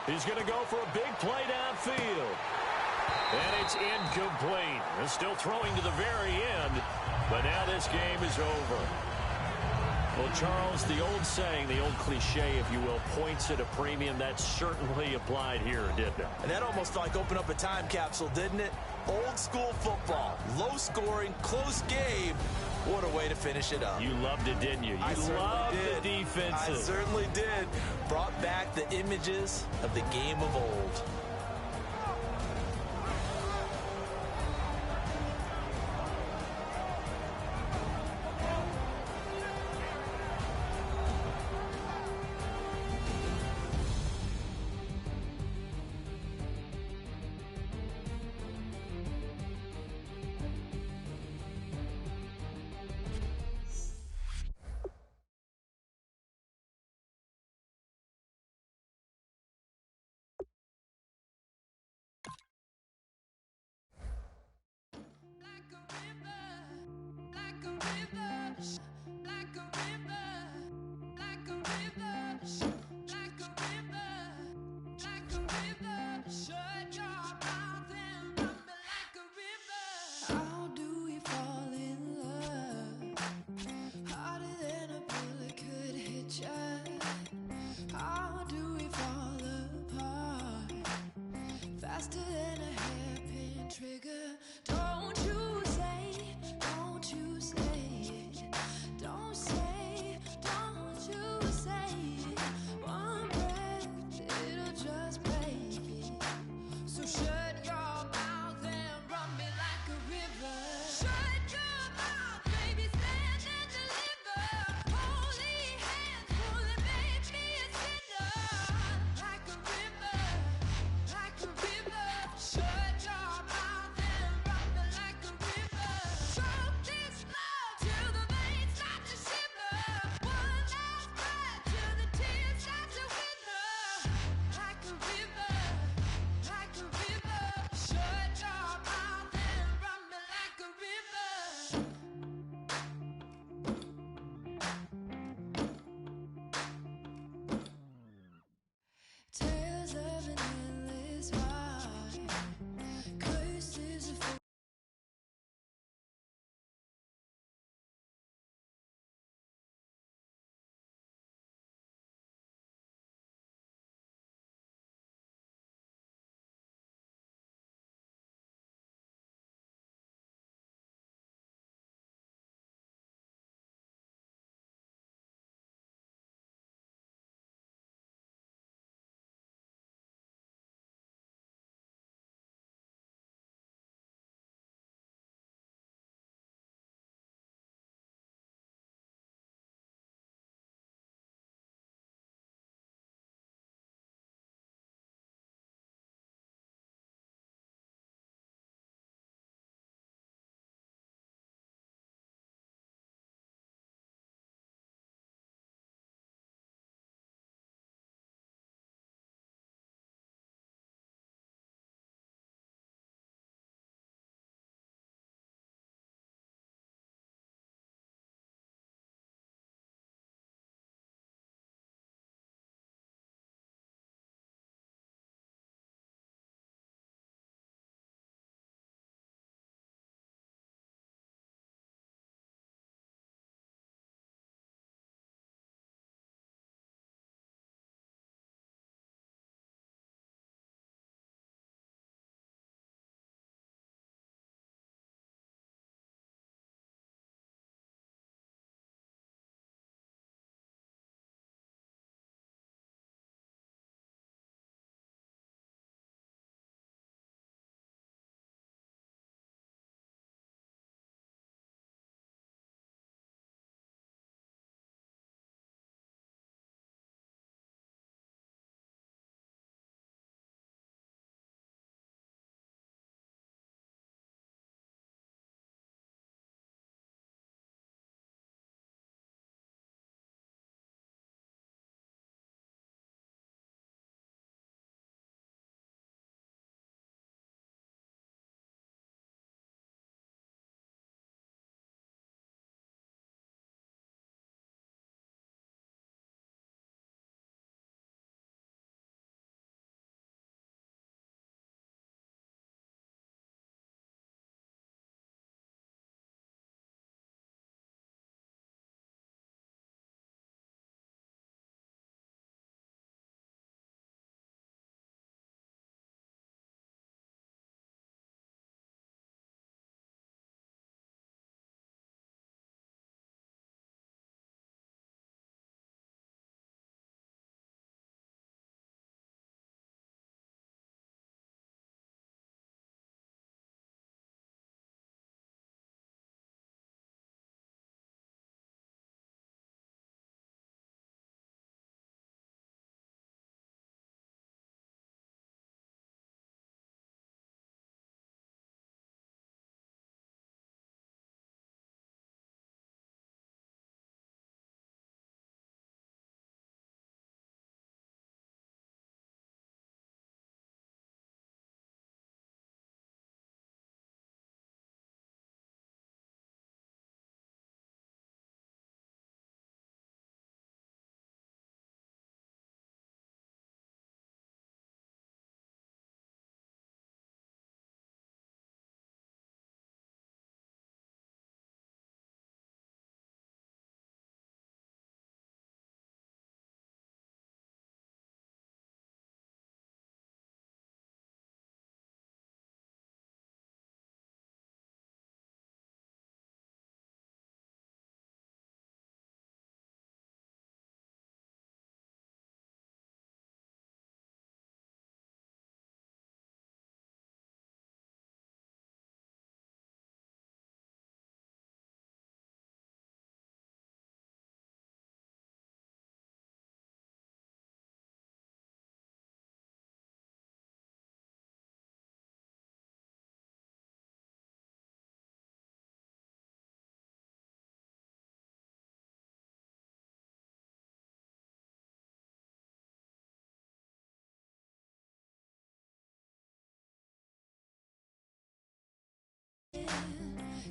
He's going to go for a big play downfield. And it's incomplete. They're still throwing to the very end, but now this game is over. Well, Charles, the old saying, the old cliche, if you will, points at a premium, that certainly applied here, didn't it? And that almost like opened up a time capsule, didn't it? Old school football, low scoring, close game. What a way to finish it up. You loved it, didn't you? You loved the defenses. I certainly did. Brought back the images of the game of old.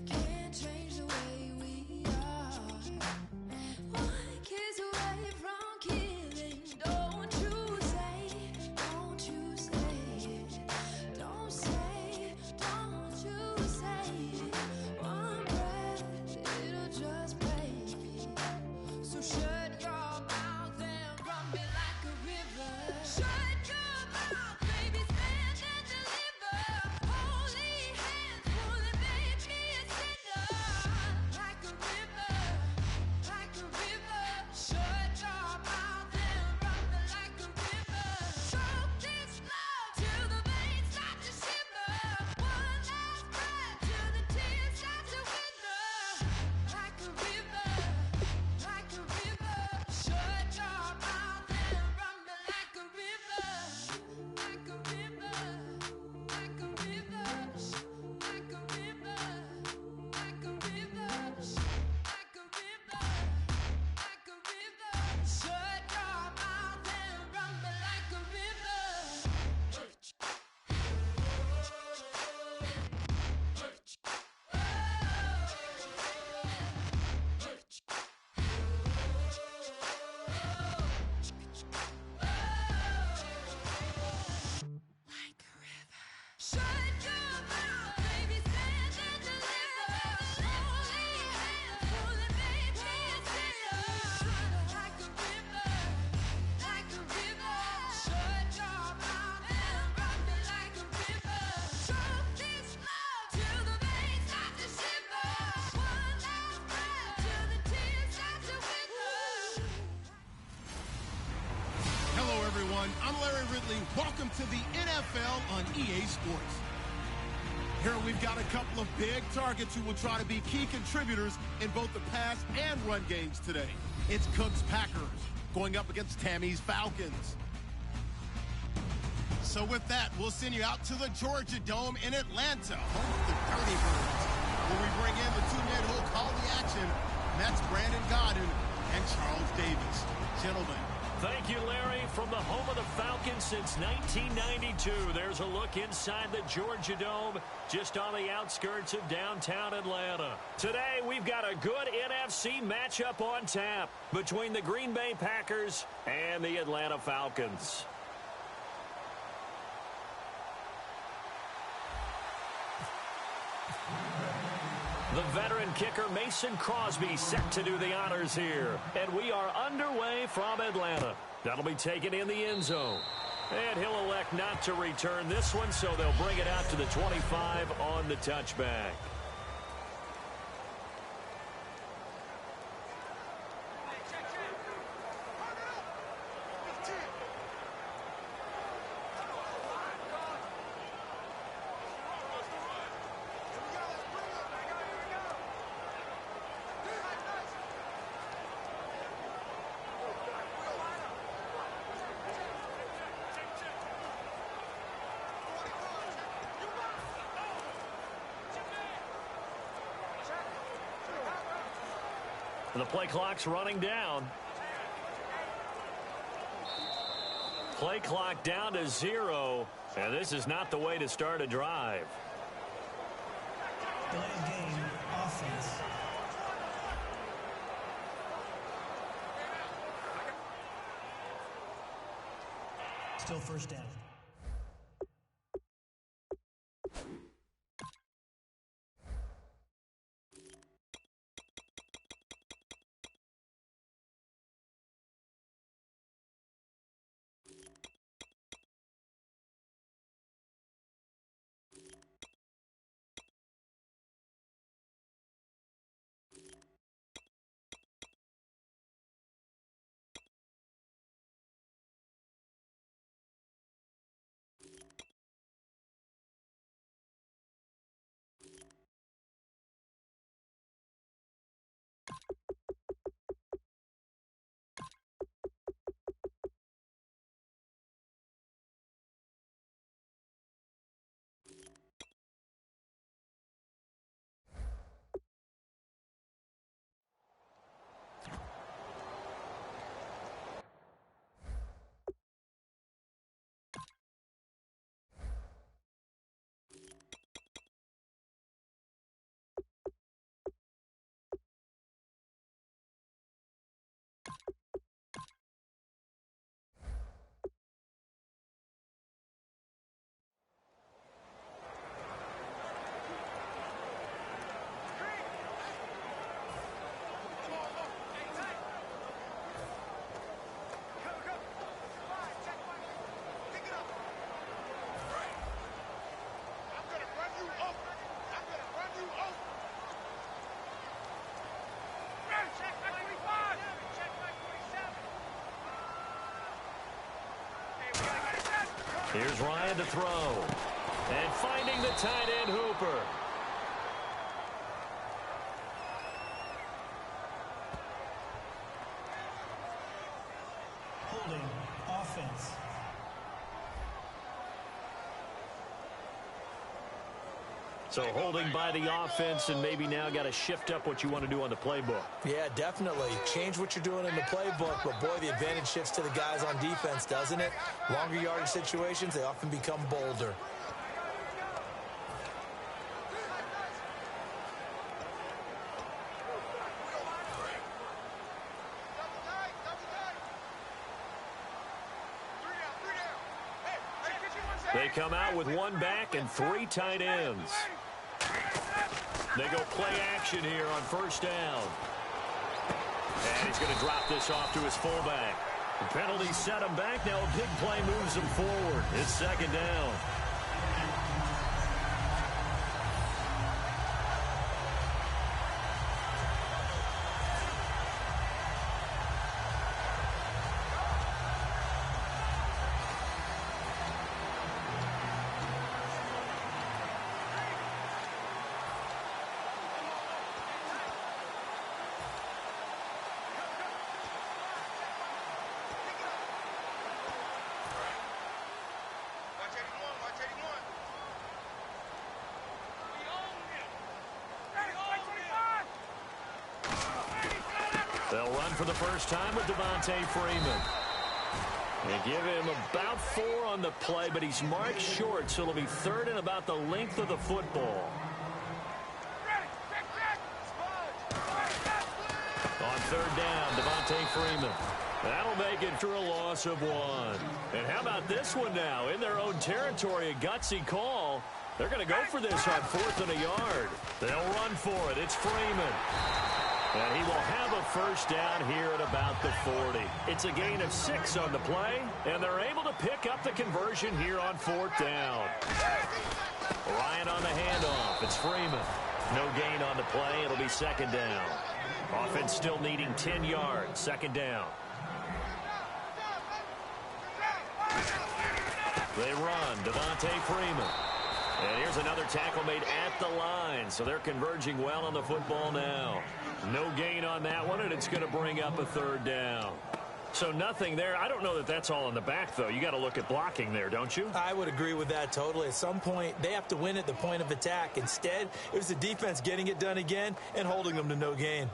can't change the way we are. One kiss away from killing. Don't you say it. Don't you say it. One breath, it'll just break. So shut your mouth and run me like a river. Shut your mouth, baby, stand and deliver. Holy hands pulling, make me a sinner. Like a river, like a river. Shut your mouth and run me like a river. Choke this love till the veins start to shiver. One last breath till the tears start to wither. Like a river, like a river. Shut your mouth and run me like a river. Like a river, like a river. Like a river, like a river. Like a river, like a river. Shut your mouth and run me like a river. Like a river. Shut your mouth, baby, stand and deliver. Holy hands pulling, make me a sinner. Like a river, like a river. Shut your mouth and run me like a river. Choke this love till the veins start to shiver. One last breath till the tears start to wither. Hello, everyone. I'm Larry Ridley. Welcome to the NFL on EA Sports. Here we've got a couple of big targets who will try to be key contributors in both the pass and run games today. It's Cook's Packers going up against Tammy's Falcons. So with that, we'll send you out to the Georgia Dome in Atlanta, home of the Dirty Birds, where we bring in the two men who will call the action, Mets Brandon Gaudin and Charles Davis. Gentlemen, Thank you, Larry. From the home of the Falcons since 1992, there's a look inside the Georgia Dome, just on the outskirts of downtown Atlanta. Today, we've got a good NFC matchup on tap between the Green Bay Packers and the Atlanta Falcons. The veteran kicker Mason Crosby set to do the honors here. And we are underway from Atlanta. That'll be taken in the end zone. And he'll elect not to return this one, so they'll bring it out to the 25 on the touchback. The play clock's running down. Play clock down to 0. And this is not the way to start a drive. Delayed game, offense. Still first down. Here's Ryan to throw. And finding the tight end Hooper. Holding offense. So holding by the offense, and maybe now got to shift up what you want to do on the playbook. Yeah, definitely. Change what you're doing in the playbook, but boy, the advantage shifts to the guys on defense, doesn't it? Longer yardage situations, they often become bolder. They come out with one back and 3 tight ends. They go play action here on first down. And he's going to drop this off to his fullback. The penalty set him back. Now a big play moves him forward. It's second down. They'll run for the first time with Devontae Freeman. They give him about 4 on the play, but he's marked short, so it'll be third and about the length of the football. On third down, Devontae Freeman. That'll make it for a loss of 1. And how about this one now? In their own territory, a gutsy call. They're going to go for this on 4th and a yard. They'll run for it. It's Freeman. And he will have a first down here at about the 40. It's a gain of 6 on the play, and they're able to pick up the conversion here on 4th down. Ryan on the handoff. It's Freeman. No gain on the play. It'll be second down. Offense still needing 10 yards. Second down. They run. Devontae Freeman. And here's another tackle made at the line. So they're converging well on the football now. No gain on that one, and it's going to bring up a third down. So nothing there. I don't know that that's all in the back, though. You got to look at blocking there, don't you? I would agree with that totally. At some point, they have to win at the point of attack. Instead, it was the defense getting it done again and holding them to no gain.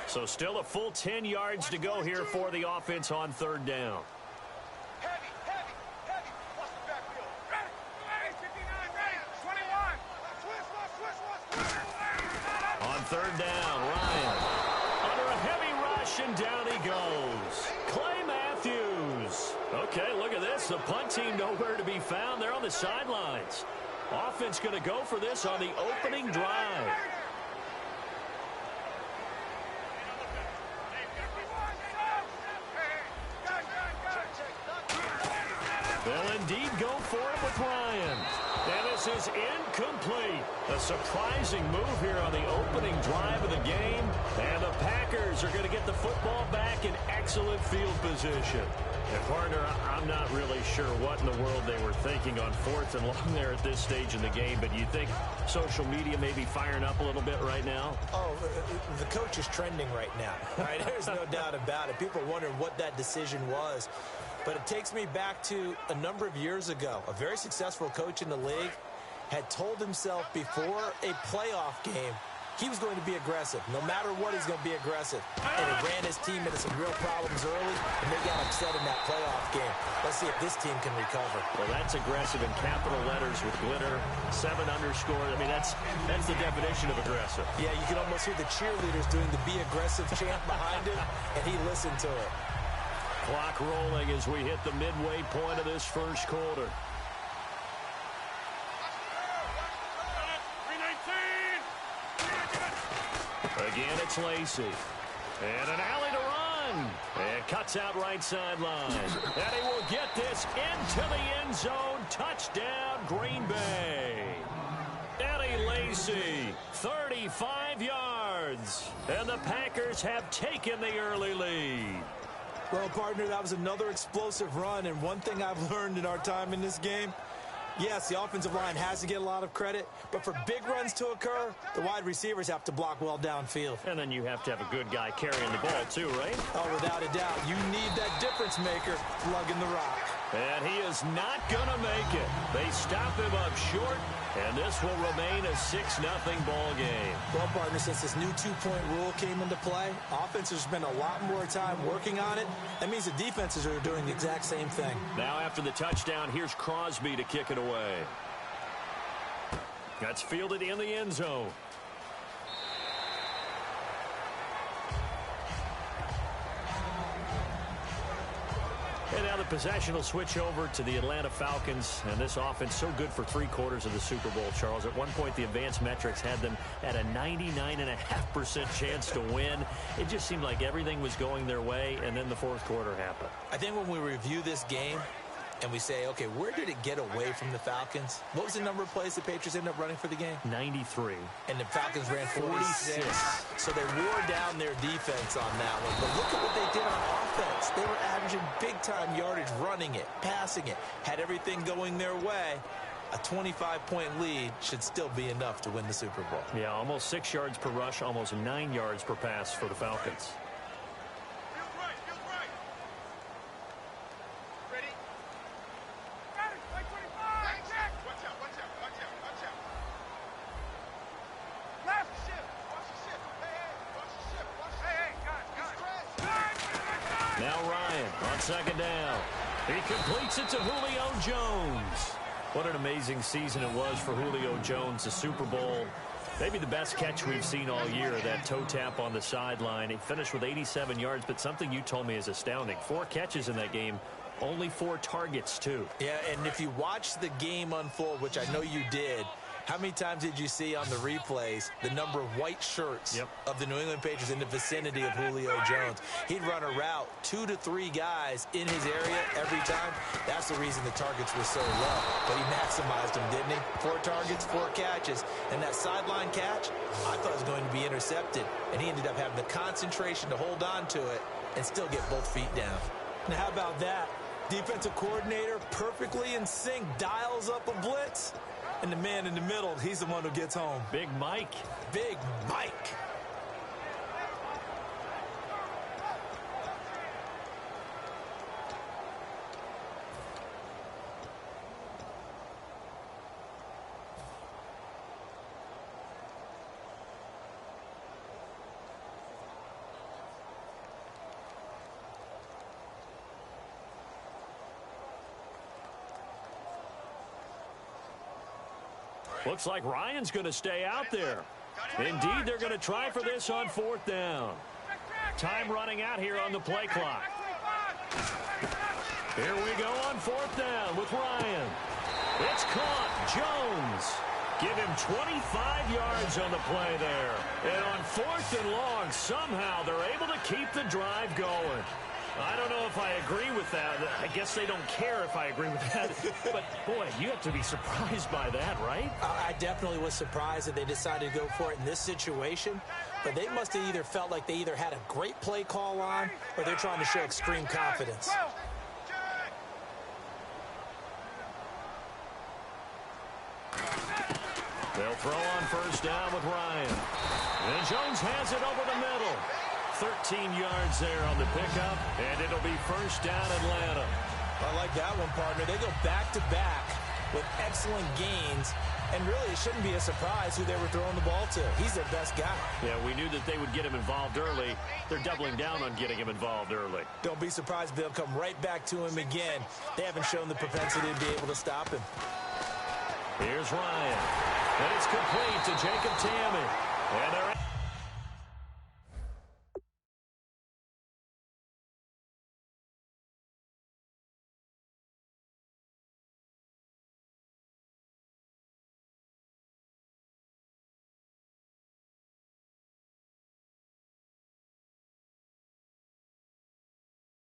So still a full 10 yards to go here for the offense on third down. On third down, Ryan. Under a heavy rush, and down he goes. Clay Matthews. Okay, look at this. The punt team nowhere to be found. They're on the sidelines. Offense going to go for this on the opening drive. They'll indeed go for it with Ryan. And this is incomplete. A surprising move here on the opening drive of the game. And the Packers are going to get the football back in excellent field position. And, partner, I'm not really sure what in the world they were thinking on 4th and long there at this stage in the game. But you think social media may be firing up a little bit right now? Oh, the coach is trending right now. Right? There's no doubt about it. People are wondering what that decision was. But it takes me back to a number of years ago. A very successful coach in the league had told himself before a playoff game he was going to be aggressive. No matter what, he's going to be aggressive. And he ran his team into some real problems early, and they got upset in that playoff game. Let's see if this team can recover. Well, that's aggressive in capital letters with glitter, 7 underscore. I mean, that's the definition of aggressive. Yeah, you can almost hear the cheerleaders doing the be aggressive chant behind him, and he listened to it. Clock rolling as we hit the midway point of this first quarter. Again, it's Lacy. And an alley to run. And cuts out right sideline. And he will get this into the end zone. Touchdown, Green Bay. Eddie Lacy, 35 yards. yards. And the Packers have taken the early lead. Well, partner, that was another explosive run, and one thing I've learned in our time in this game, yes, the offensive line has to get a lot of credit, but for big runs to occur, the wide receivers have to block well downfield. And then you have to have a good guy carrying the ball too, right? Oh, without a doubt. You need that difference maker lugging the rock. And he is not going to make it. They stop him up short, and this will remain a 6-0 ball game. Well, partner, since this new two-point rule came into play, offenses spend a lot more time working on it. That means the defenses are doing the exact same thing. Now after the touchdown, here's Crosby to kick it away. That's fielded in the end zone. And now the possession will switch over to the Atlanta Falcons. And this offense so good for 3/4 of the Super Bowl, Charles. At one point, the advanced metrics had them at a 99.5% chance to win. It just seemed like everything was going their way, and then the fourth quarter happened. I think when we review this game and we say, okay, where did it get away from the Falcons? What was the number of plays the Patriots ended up running for the game? 93. And the Falcons ran 46. So they wore down their defense on that one. But look at what they did on offense. They were averaging big-time yardage, running it, passing it, had everything going their way. A 25-point lead should still be enough to win the Super Bowl. Yeah, almost 6 yards per rush, almost 9 yards per pass for the Falcons. Now Ryan on second down. He completes it to Julio Jones. What an amazing season it was for Julio Jones, the Super Bowl. Maybe the best catch we've seen all year, that toe tap on the sideline. He finished with 87 yards, but something you told me is astounding. 4 catches in that game, only 4 targets, too. Yeah, and if you watch the game unfold, which I know you did, how many times did you see on the replays the number of white shirts of the New England Patriots in the vicinity of Julio Jones? He'd run a route, 2 to 3 guys in his area every time. That's the reason the targets were so low. But he maximized them, didn't he? 4 targets, 4 catches. And that sideline catch, I thought was going to be intercepted. And he ended up having the concentration to hold on to it and still get both feet down. Now, how about that? Defensive coordinator perfectly in sync, dials up a blitz. And the man in the middle, he's the one who gets home. Big Mike. Big Mike. Looks like Ryan's going to stay out there. Indeed, they're going to try for this on 4th down. Time running out here on the play clock. Here we go on 4th down with Ryan. It's caught. Jones. Give him 25 yards on the play there. And on 4th and long, somehow they're able to keep the drive going. I don't know if I agree with that. I guess they don't care if I agree with that. But, boy, you have to be surprised by that, right? I definitely was surprised that they decided to go for it in this situation. But they must have either felt like they either had a great play call on or they're trying to show extreme confidence. They'll throw on 1st down with Ryan. And Jones has it over the middle. 13 yards there on the pickup, and it'll be 1st down Atlanta. I like that one, partner. They go back-to-back with excellent gains, and really it shouldn't be a surprise who they were throwing the ball to. He's their best guy. Yeah, we knew that they would get him involved early. They're doubling down on getting him involved early. Don't be surprised if they'll come right back to him again. They haven't shown the propensity to be able to stop him. Here's Ryan, and it's complete to Jacob Tamme. And they're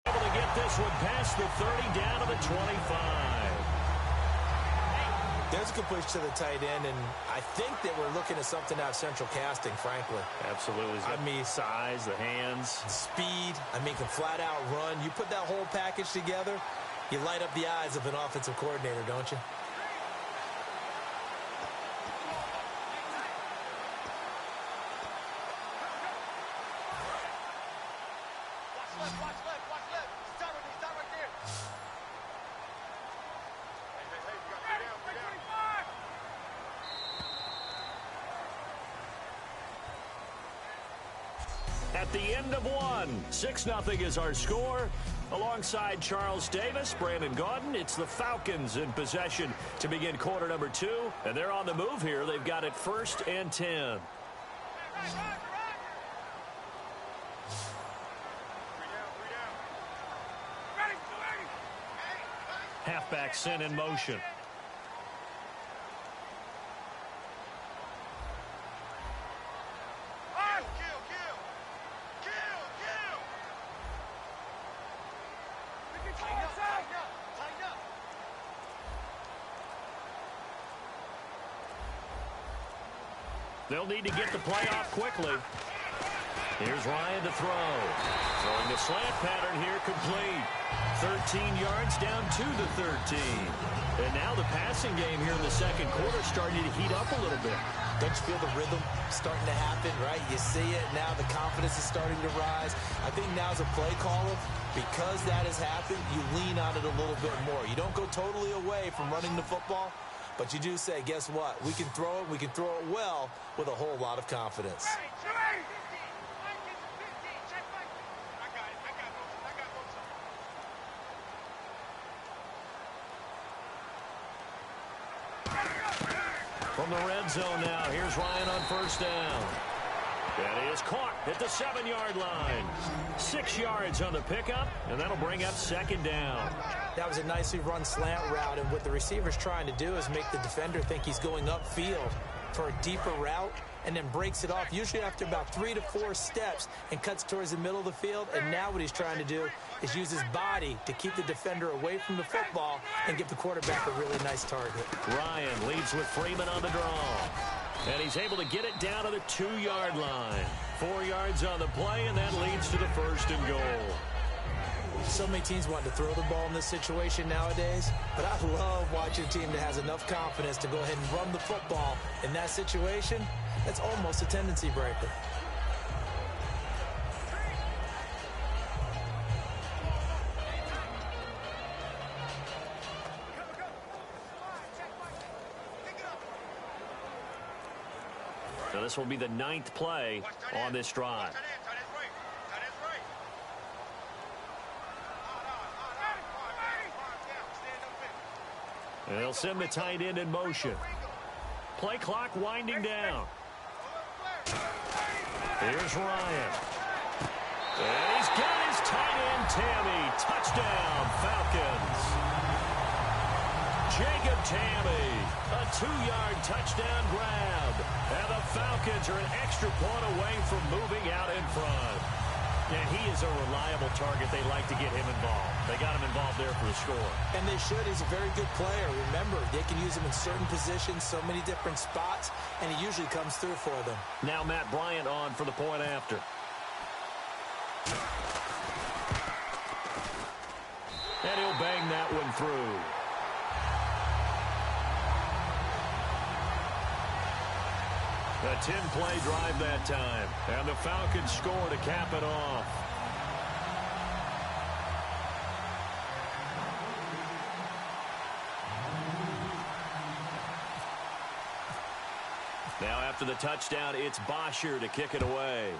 able to get this one past the 30 down to the 25. There's a completion to the tight end, and I think that we're looking at something out of central casting, frankly. Absolutely. I mean, size, the hands. Speed. I mean, can flat out run. You put that whole package together, you light up the eyes of an offensive coordinator, don't you? At the end of one, 6-0 is our score. Alongside Charles Davis, Brandon Gaudin, it's the Falcons in possession to begin quarter number 2. And they're on the move here. They've got it 1st and 10. Halfback sent in motion. They'll need to get the play off quickly. Here's Ryan to throw. Throwing the slant pattern here complete. 13 yards down to the 13. And now the passing game here in the second quarter starting to heat up a little bit. Don't you feel the rhythm starting to happen, right? You see it now. The confidence is starting to rise. I think now as a play caller, because that has happened, you lean on it a little bit more. You don't go totally away from running the football, but you do say, guess what? We can throw it. We can throw it well with a whole lot of confidence. From the red zone now, here's Ryan on 1st down. And he is caught at the 7-yard line. 6 yards on the pickup, and that'll bring up 2nd down. That was a nicely run slant route, and what the receiver's trying to do is make the defender think he's going upfield for a deeper route, and then breaks it off, usually after about 3 to 4 steps, and cuts towards the middle of the field. And now what he's trying to do is use his body to keep the defender away from the football and give the quarterback a really nice target. Ryan leads with Freeman on the draw. And he's able to get it down to the 2-yard line. 4 yards on the play, and that leads to the 1st and goal. So many teams want to throw the ball in this situation nowadays, but I love watching a team that has enough confidence to go ahead and run the football in that situation. That's almost a tendency breaker. So this will be the 9th play on this drive. And they'll send the tight end in motion. Play clock winding down. Here's Ryan. And he's got his tight end, Tammy. Touchdown, Falcons. Jacob Tammy, a 2-yard touchdown grab. And the Falcons are an extra point away from moving out in front. And he is a reliable target. They like to get him involved. They got him involved there for the score. And they should. He's a very good player. Remember, they can use him in certain positions, so many different spots, and he usually comes through for them. Now Matt Bryant on for the point after. And he'll bang that one through. A 10-play drive that time. And the Falcons score to cap it off. Now after the touchdown, it's Bosher to kick it away.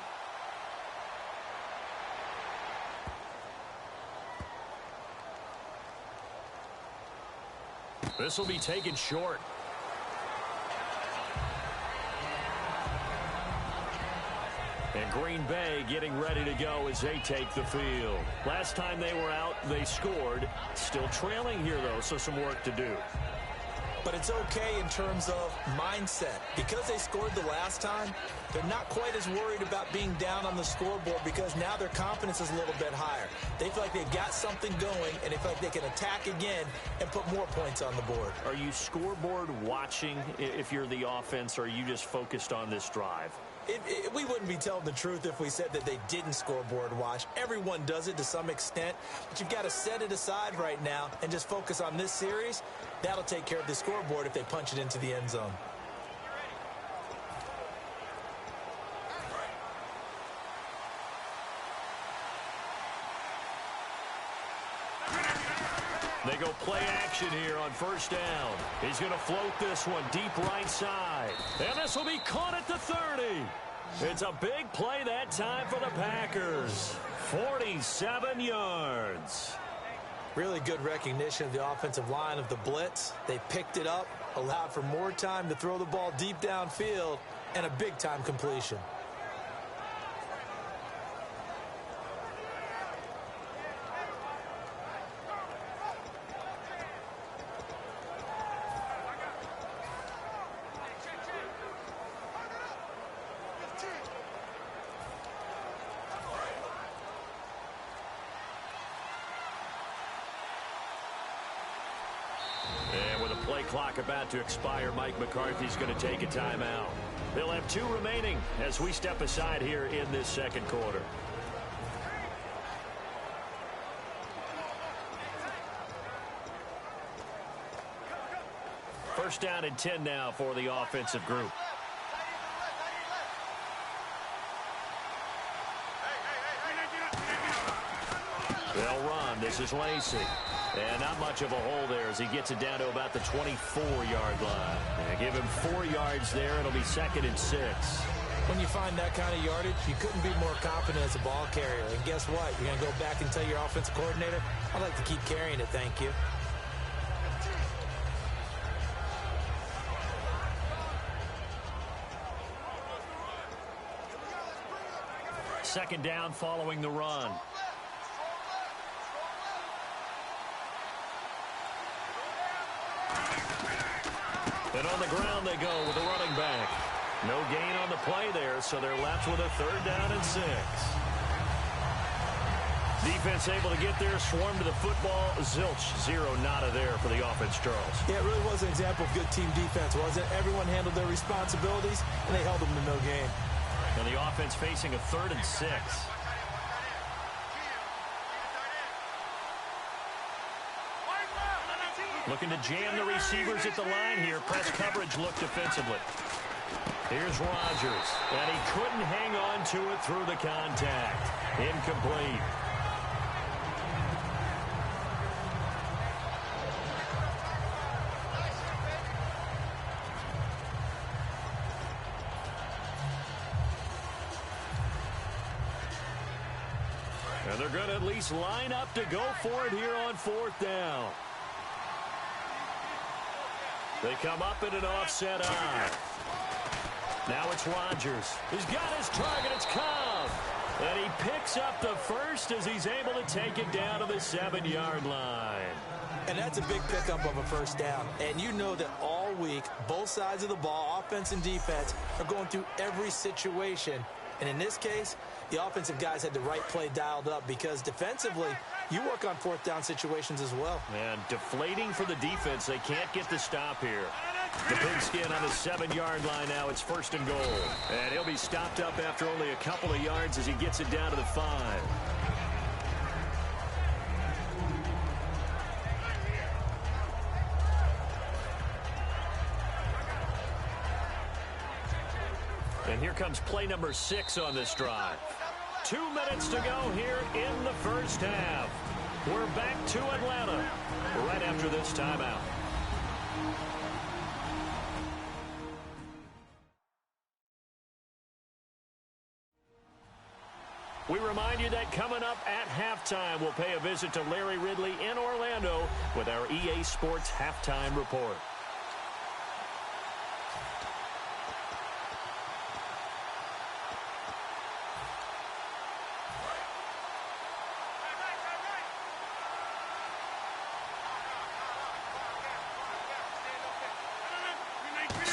This will be taken short. And Green Bay getting ready to go as they take the field. Last time they were out, they scored. Still trailing here, though, so some work to do. But it's okay in terms of mindset. Because they scored the last time, they're not quite as worried about being down on the scoreboard because now their confidence is a little bit higher. They feel like they've got something going, and they feel like they can attack again and put more points on the board. Are you scoreboard watching if you're the offense, or are you just focused on this drive? We wouldn't be telling the truth if we said that they didn't scoreboard watch. Everyone does it to some extent, but you've got to set it aside right now and just focus on this series. That'll take care of the scoreboard if they punch it into the end zone. They go play action here on first down. He's going to float this one deep right side. And this will be caught at the 30. It's a big play that time for the Packers. 47 yards. Really good recognition of the offensive line of the blitz. They picked it up, allowed for more time to throw the ball deep downfield, and a big-time completion. Clock about to expire. Mike McCarthy's going to take a timeout. They'll have 2 remaining as we step aside here in this second quarter. First down and 10 now for the offensive group. They'll run. This is Lacey. And not much of a hole there as he gets it down to about the 24-yard line. And give him 4 yards there. It'll be 2nd and 6. When you find that kind of yardage, you couldn't be more confident as a ball carrier. And guess what? You're going to go back and tell your offensive coordinator, I'd like to keep carrying it, thank you. Second down following the run. And on the ground they go with the running back. No gain on the play there, so they're left with a 3rd down and 6. Defense able to get there, swarm to the football. Zilch, 0 nada there for the offense, Charles. Yeah, it really was an example of good team defense, wasn't it? Everyone handled their responsibilities, and they held them to no gain. And the offense facing a 3rd and 6. Looking to jam the receivers at the line here. Press coverage look defensively. Here's Rodgers. And he couldn't hang on to it through the contact. Incomplete. And they're going to at least line up to go for it here on 4th down. They come up in an offset eye. Now it's Rodgers. He's got his target. It's Cobb. And he picks up the first as he's able to take it down to the 7-yard line. And that's a big pickup of a first down. And you know that all week, both sides of the ball, offense and defense, are going through every situation. And in this case, the offensive guys had the right play dialed up because defensively, you work on 4th down situations as well. And deflating for the defense. They can't get the stop here. The pigskin on the 7-yard line now. It's 1st and goal. And he'll be stopped up after only a couple of yards as he gets it down to the 5. And here comes play number 6 on this drive. 2 minutes to go here in the first half. We're back to Atlanta right after this timeout. We remind you that coming up at halftime, we'll pay a visit to Larry Ridley in Orlando with our EA Sports Halftime Report.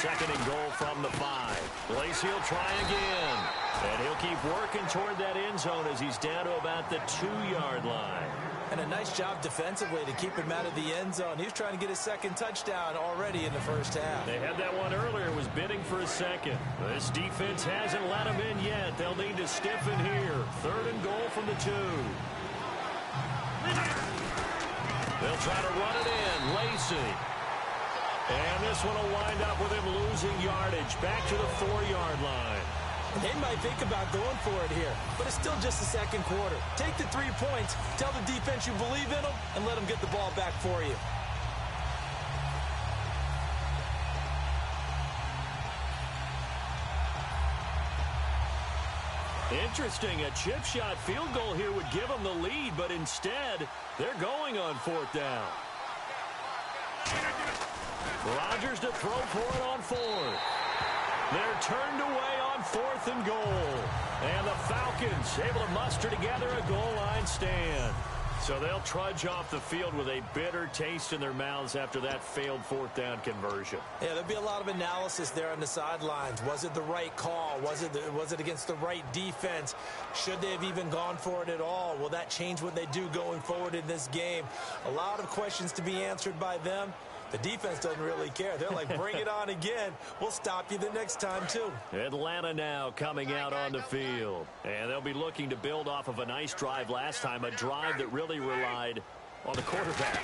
Second and goal from the 5. Lacey will try again. And he'll keep working toward that end zone as he's down to about the 2-yard line. And a nice job defensively to keep him out of the end zone. He was trying to get his second touchdown already in the first half. They had that one earlier, was bidding for a second. This defense hasn't let him in yet. They'll need to stiffen here. Third and goal from the 2. They'll try to run it in. Lacey. And this one will wind up with him losing yardage back to the 4-yard line. They might think about going for it here, but it's still just the second quarter. Take the 3 points, tell the defense you believe in them, and let them get the ball back for you. Interesting, a chip shot field goal here would give them the lead, but instead, they're going on 4th down. Rodgers to throw for it on 4th. They're turned away on 4th and goal. And the Falcons able to muster together a goal line stand. So they'll trudge off the field with a bitter taste in their mouths after that failed 4th down conversion. Yeah, there'll be a lot of analysis there on the sidelines. Was it the right call? Was it against the right defense? Should they have even gone for it at all? Will that change what they do going forward in this game? A lot of questions to be answered by them. The defense doesn't really care. They're like, bring it on again. We'll stop you the next time, too. Atlanta now coming out on the field. And they'll be looking to build off of a nice drive last time, a drive that really relied on the quarterback.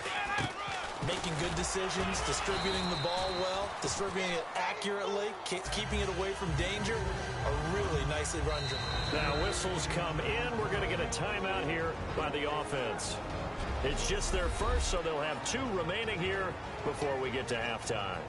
Making good decisions, distributing the ball well, distributing it accurately, keeping it away from danger. A really nicely run drive. Now whistles come in. We're going to get a timeout here by the offense. It's just their first, so they'll have 2 remaining here before we get to halftime.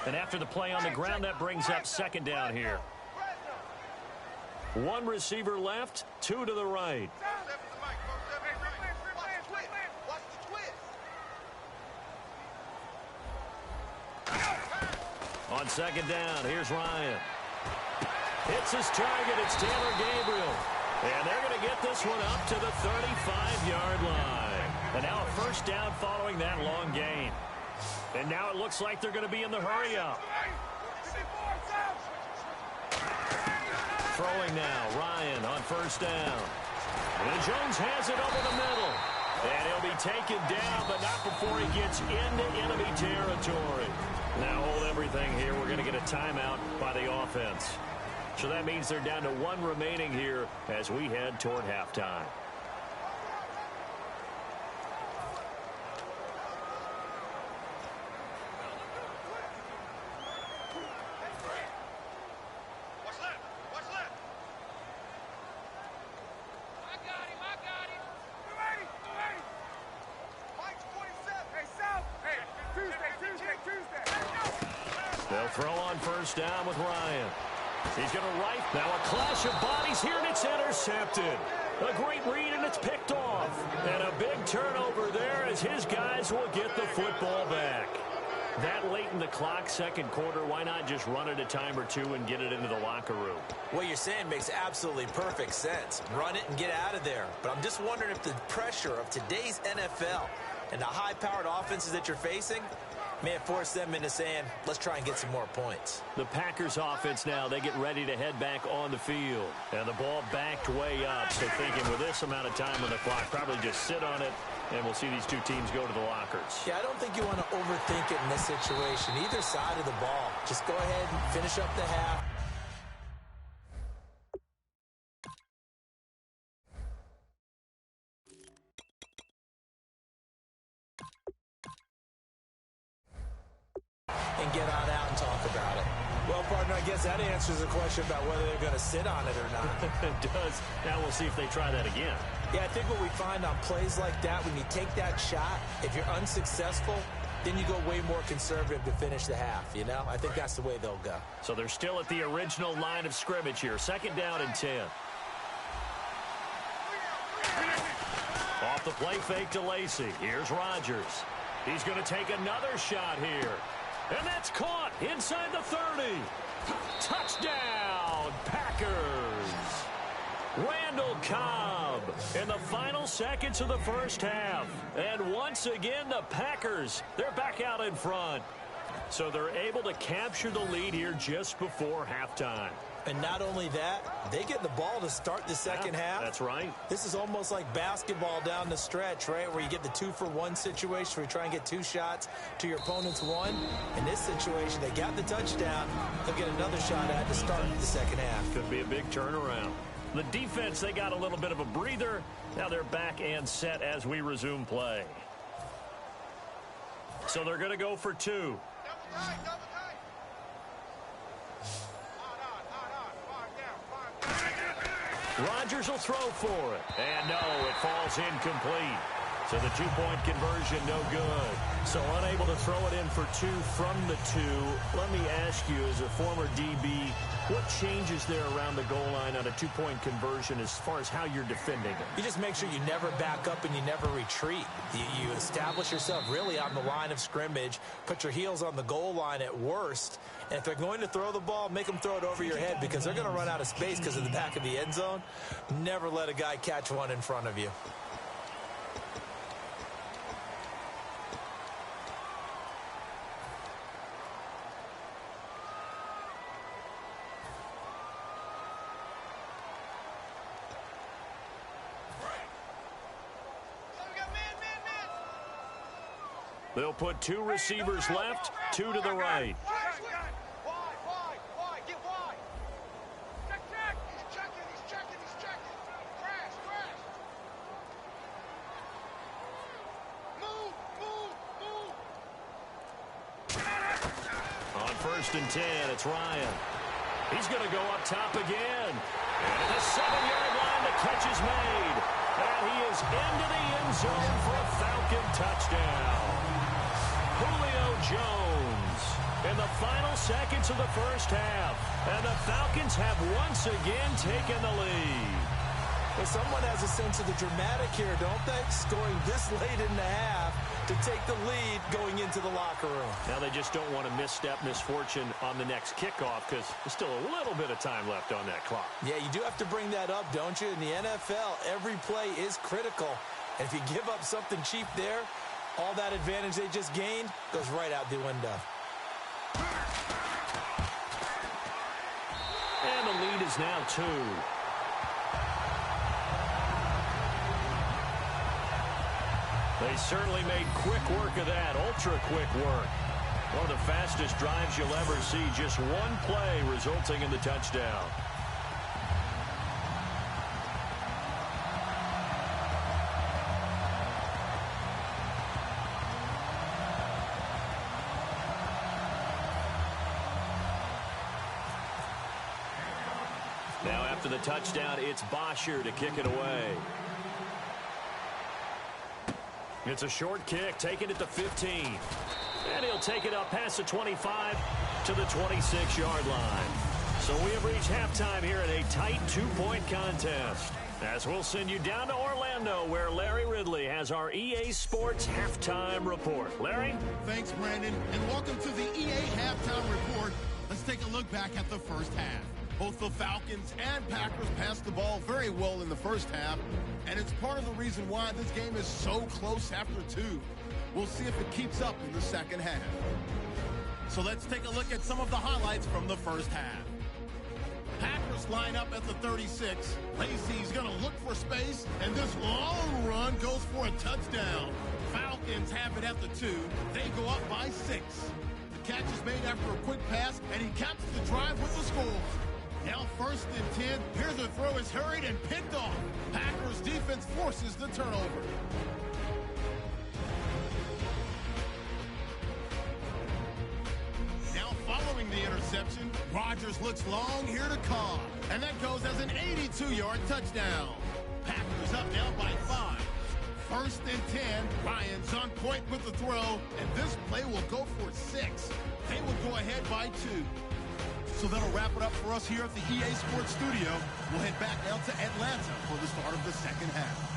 And after the play on the ground, that brings up 2nd down here. 1 receiver left, 2 to the right. On 2nd down, here's Ryan. Hits his target, it's Taylor Gabriel. And they're going to get this one up to the 35-yard line. And now a 1st down following that long gain. And now it looks like they're going to be in the hurry-up. Throwing now, Ryan on 1st down. And Jones has it over the middle. And he'll be taken down, but not before he gets into enemy territory. Now hold everything here. We're going to get a timeout by the offense. So that means they're down to 1 remaining here as we head toward halftime. They'll throw on 1st down with Ryan. He's going to right. Now a clash of bodies here, and it's intercepted. A great read, and it's picked off. And a big turnover there as his guys will get the football back. That late in the clock, 2nd quarter, why not just run it a time or 2 and get it into the locker room? What you're saying makes absolutely perfect sense. Run it and get out of there. But I'm just wondering if the pressure of today's NFL and the high-powered offenses that you're facing may have forced them into saying, let's try and get some more points. The Packers offense now, they get ready to head back on the field. And the ball backed way up. So thinking with this amount of time on the clock, probably just sit on it, and we'll see these 2 teams go to the lockers. Yeah, I don't think you want to overthink it in this situation. Either side of the ball. Just go ahead and finish up the half. And get on out and talk about it. Well, partner, I guess that answers the question about whether they're going to sit on it or not. It does. Now we'll see if they try that again. Yeah, I think what we find on plays like that, when you take that shot, if you're unsuccessful, then you go way more conservative to finish the half, you know? I think that's the way they'll go. So they're still at the original line of scrimmage here. 2nd down and 10. Off the play fake to Lacy. Here's Rodgers. He's going to take another shot here. And that's caught inside the 30. Touchdown, Packers. Randall Cobb in the final seconds of the first half. And once again, the Packers, they're back out in front. So they're able to capture the lead here just before halftime. And not only that, they get the ball to start the second half. That's right. This is almost like basketball down the stretch, right, where you get the 2-for-1 situation where you try and get 2 shots to your opponent's 1. In this situation, they got the touchdown. They'll get another shot at to start the second half. Could be a big turnaround. The defense, they got a little bit of a breather. Now they're back and set as we resume play. So they're going to go for 2. Double tight. Rodgers will throw for it. And no, it falls incomplete. So the 2-point conversion, no good. So unable to throw it in for 2 from the 2. Let me ask you, as a former DB, what changes there around the goal line on a 2-point conversion as far as how you're defending it? You just make sure you never back up and you never retreat. You establish yourself really on the line of scrimmage, put your heels on the goal line at worst, and if they're going to throw the ball, make them throw it over your head because they're going to run out of space because of the back of the end zone. Never let a guy catch one in front of you. They'll put 2 receivers left, 2 to the right. Get wide. Check. He's checking. Crash. Move. On 1st and 10, it's Ryan. He's going to go up top again. And the 7-yard line, the catch is made. And he is into the end zone for a Falcon touchdown. Julio Jones in the final seconds of the first half. And the Falcons have once again taken the lead. But someone has a sense of the dramatic here, don't they? Scoring this late in the half to take the lead going into the locker room. Now they just don't want to misfortune on the next kickoff because there's still a little bit of time left on that clock. Yeah, you do have to bring that up, don't you? In the NFL, every play is critical. And if you give up something cheap there, all that advantage they just gained goes right out the window. And the lead is now 2. They certainly made quick work of that, ultra-quick work. One of the fastest drives you'll ever see, just one play resulting in the touchdown. Now after the touchdown, it's Bosher to kick it away. It's a short kick, taking it to 15. And he'll take it up past the 25 to the 26-yard line. So we have reached halftime here in a tight 2-point contest. As we'll send you down to Orlando, where Larry Ridley has our EA Sports Halftime Report. Larry? Thanks, Brandon, and welcome to the EA Halftime Report. Let's take a look back at the first half. Both the Falcons and Packers passed the ball very well in the first half, and it's part of the reason why this game is so close after 2. We'll see if it keeps up in the second half. So let's take a look at some of the highlights from the first half. Packers line up at the 36. Lacy's going to look for space, and this long run goes for a touchdown. Falcons have it at the 2. They go up by 6. The catch is made after a quick pass, and he caps the drive with the score. Now 1st and 10. Here the throw is hurried and picked off. Packers defense forces the turnover. Now following the interception, Rodgers looks long here to Cobb. And that goes as an 82-yard touchdown. Packers up now by 5. 1st and 10. Ryan's on point with the throw, and this play will go for 6. They will go ahead by 2. So that'll wrap it up for us here at the EA Sports Studio. We'll head back out to Atlanta for the start of the second half.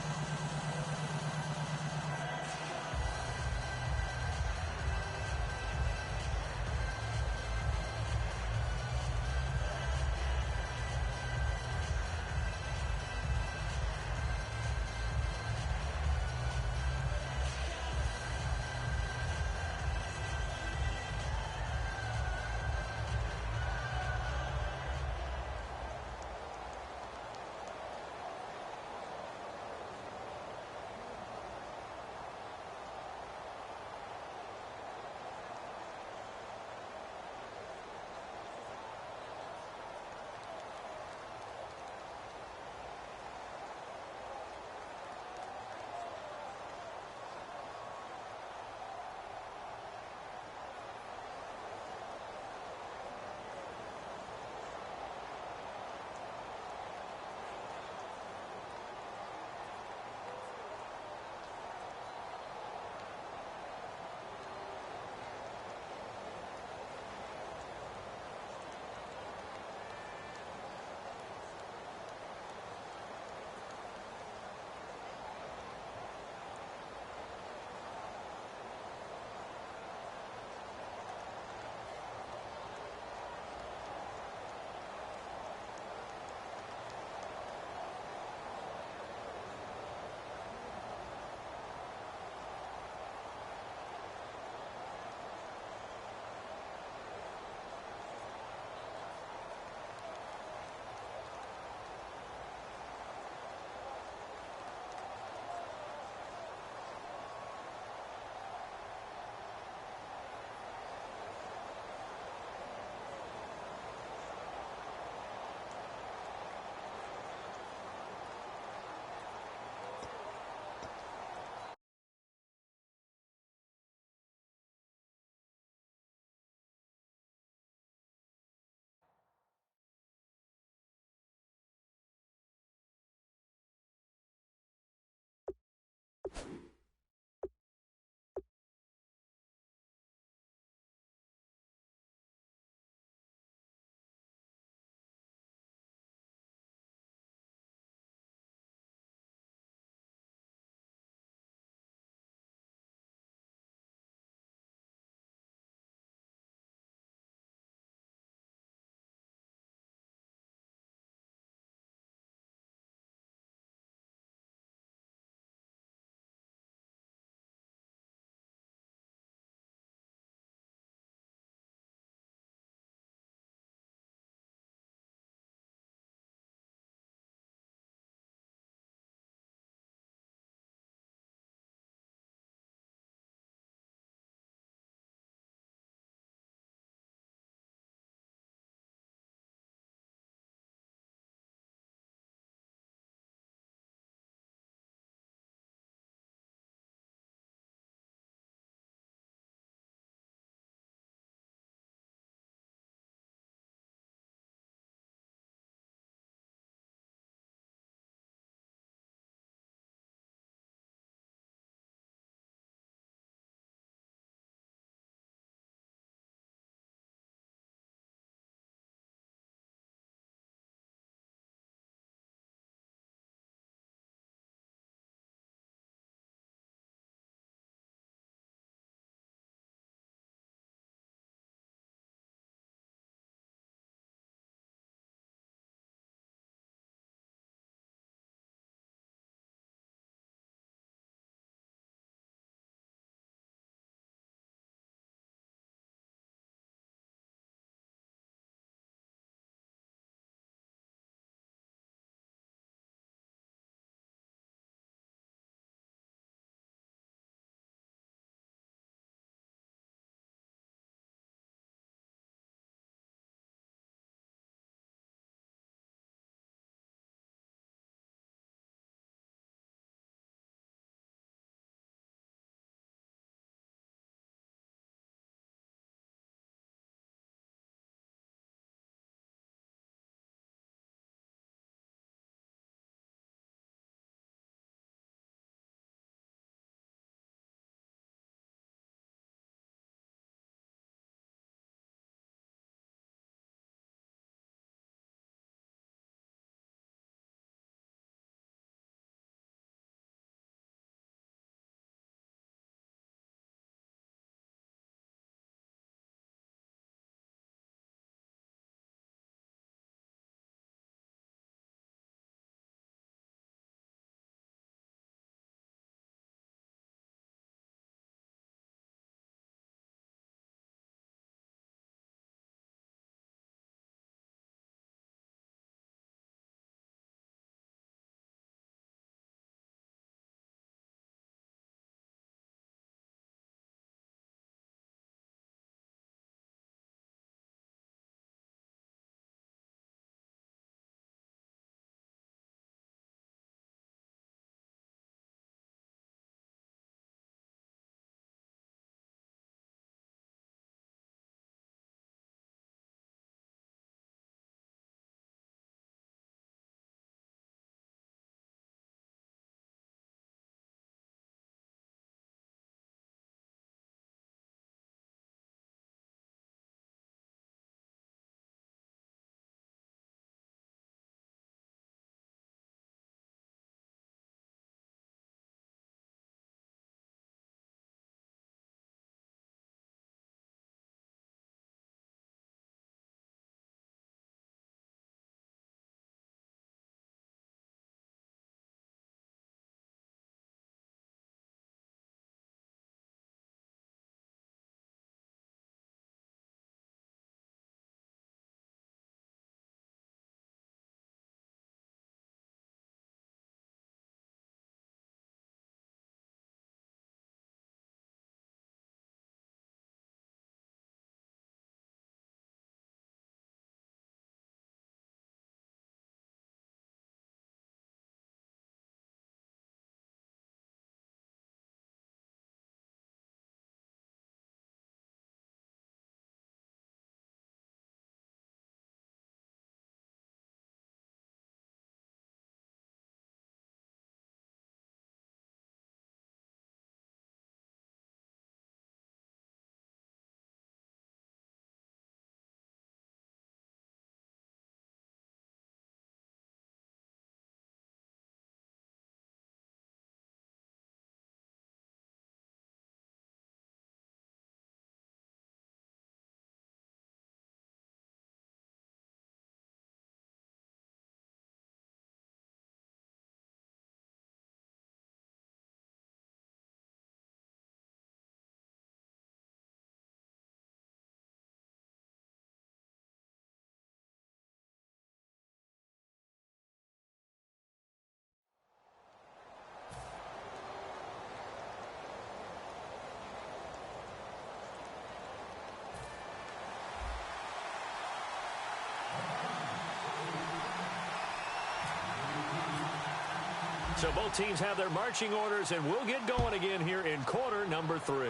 So both teams have their marching orders, and we'll get going again here in quarter number 3.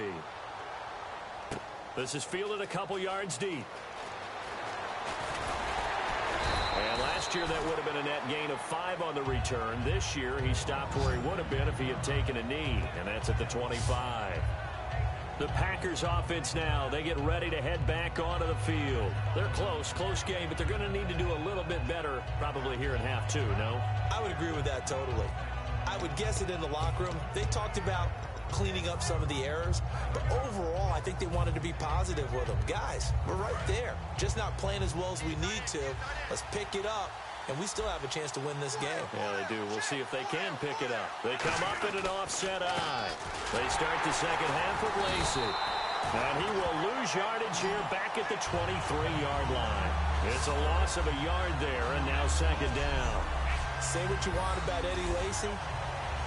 This is fielded a couple yards deep. And last year that would have been a net gain of 5 on the return. This year he stopped where he would have been if he had taken a knee, and that's at the 25. The Packers offense now, they get ready to head back onto the field. They're close game, but they're going to need to do a little bit better probably here in half 2, no? I would agree with that totally. I would guess it in the locker room. They talked about cleaning up some of the errors, but overall I think they wanted to be positive with them. Guys, we're right there, just not playing as well as we need to. Let's pick it up, and we still have a chance to win this game. Yeah, they do. We'll see if they can pick it up. They come up in an offset eye. They start the second half with Lacey, and he will lose yardage here back at the 23-yard line. It's a loss of a yard there, and now second down. Say what you want about Eddie Lacy.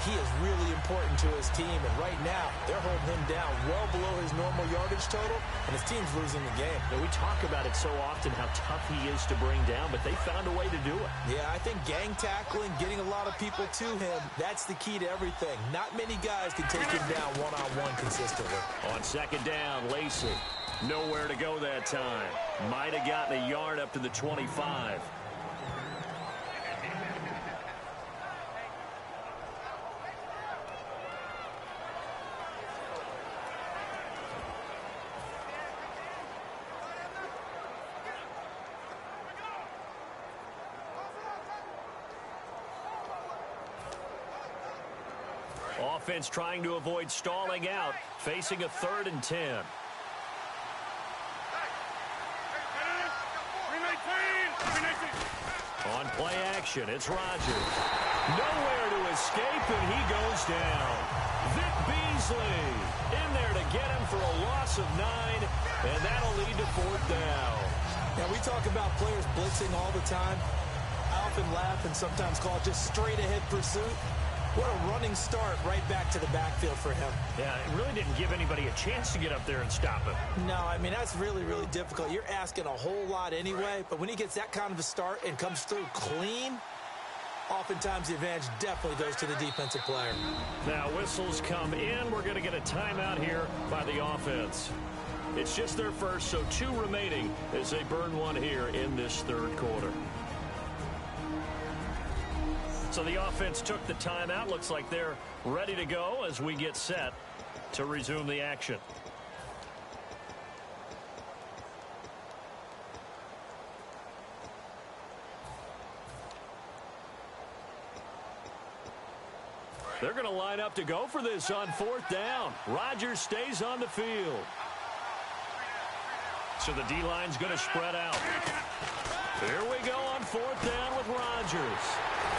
He is really important to his team, and right now they're holding him down well below his normal yardage total, and his team's losing the game. Now, we talk about it so often how tough he is to bring down, but they found a way to do it. Yeah, I think gang tackling, getting a lot of people to him, that's the key to everything. Not many guys can take him down one-on-one consistently. On second down, Lacey. Nowhere to go that time. Might have gotten a yard up to the 25. Offense trying to avoid stalling out, facing a 3rd and 10. On play action, it's Rodgers. Nowhere to escape, and he goes down. Vic Beasley in there to get him for a loss of 9, and that'll lead to 4th down. Now, we talk about players blitzing all the time. I often laugh and sometimes call it just straight-ahead pursuit. What a running start right back to the backfield for him. Yeah, it really didn't give anybody a chance to get up there and stop him. No, I mean, that's really, really difficult. You're asking a whole lot anyway, but when he gets that kind of a start and comes through clean, oftentimes the advantage definitely goes to the defensive player. Now, whistles come in. We're going to get a timeout here by the offense. It's just their first, so 2 remaining as they burn one here in this 3rd quarter. So the offense took the timeout. Looks like they're ready to go as we get set to resume the action. They're going to line up to go for this on 4th down. Rodgers stays on the field. So the D-line's going to spread out. Here we go on 4th down with Rodgers.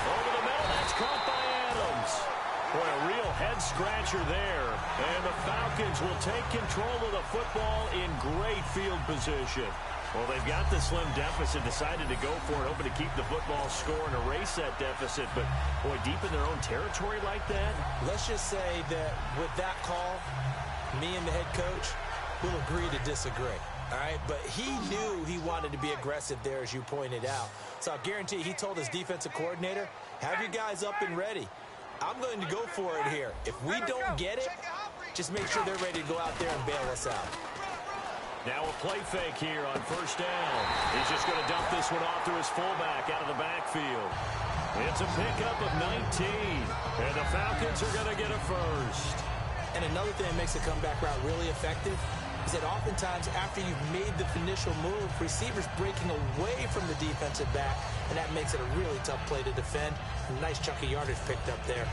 Over the middle, that's caught by Adams. Boy, a real head-scratcher there. And the Falcons will take control of the football in great field position. Well, they've got the slim deficit, decided to go for it, hoping to keep the football score and erase that deficit. But, boy, deep in their own territory like that. Let's just say that with that call, me and the head coach will agree to disagree. All right, but he knew he wanted to be aggressive there, as you pointed out. So I guarantee you, he told his defensive coordinator, have your guys up and ready. I'm going to go for it here. If we don't get it, just make sure they're ready to go out there and bail us out. Now a play fake here on 1st down. He's just going to dump this one off to his fullback out of the backfield. It's a pickup of 19, and the Falcons are going to get a first. And another thing that makes the comeback route really effective is that oftentimes after you've made the initial move, receivers breaking away from the defensive back, and that makes it a really tough play to defend. A nice chunk of yardage picked up there.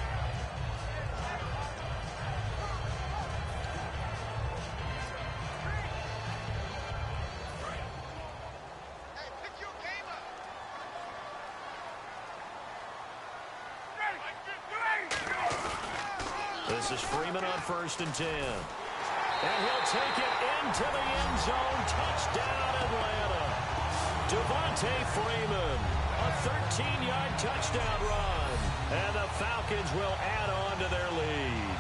This is Freeman on 1st and 10. And he'll take it into the end zone. Touchdown, Atlanta. Devontae Freeman, a 13-yard touchdown run. And the Falcons will add on to their lead.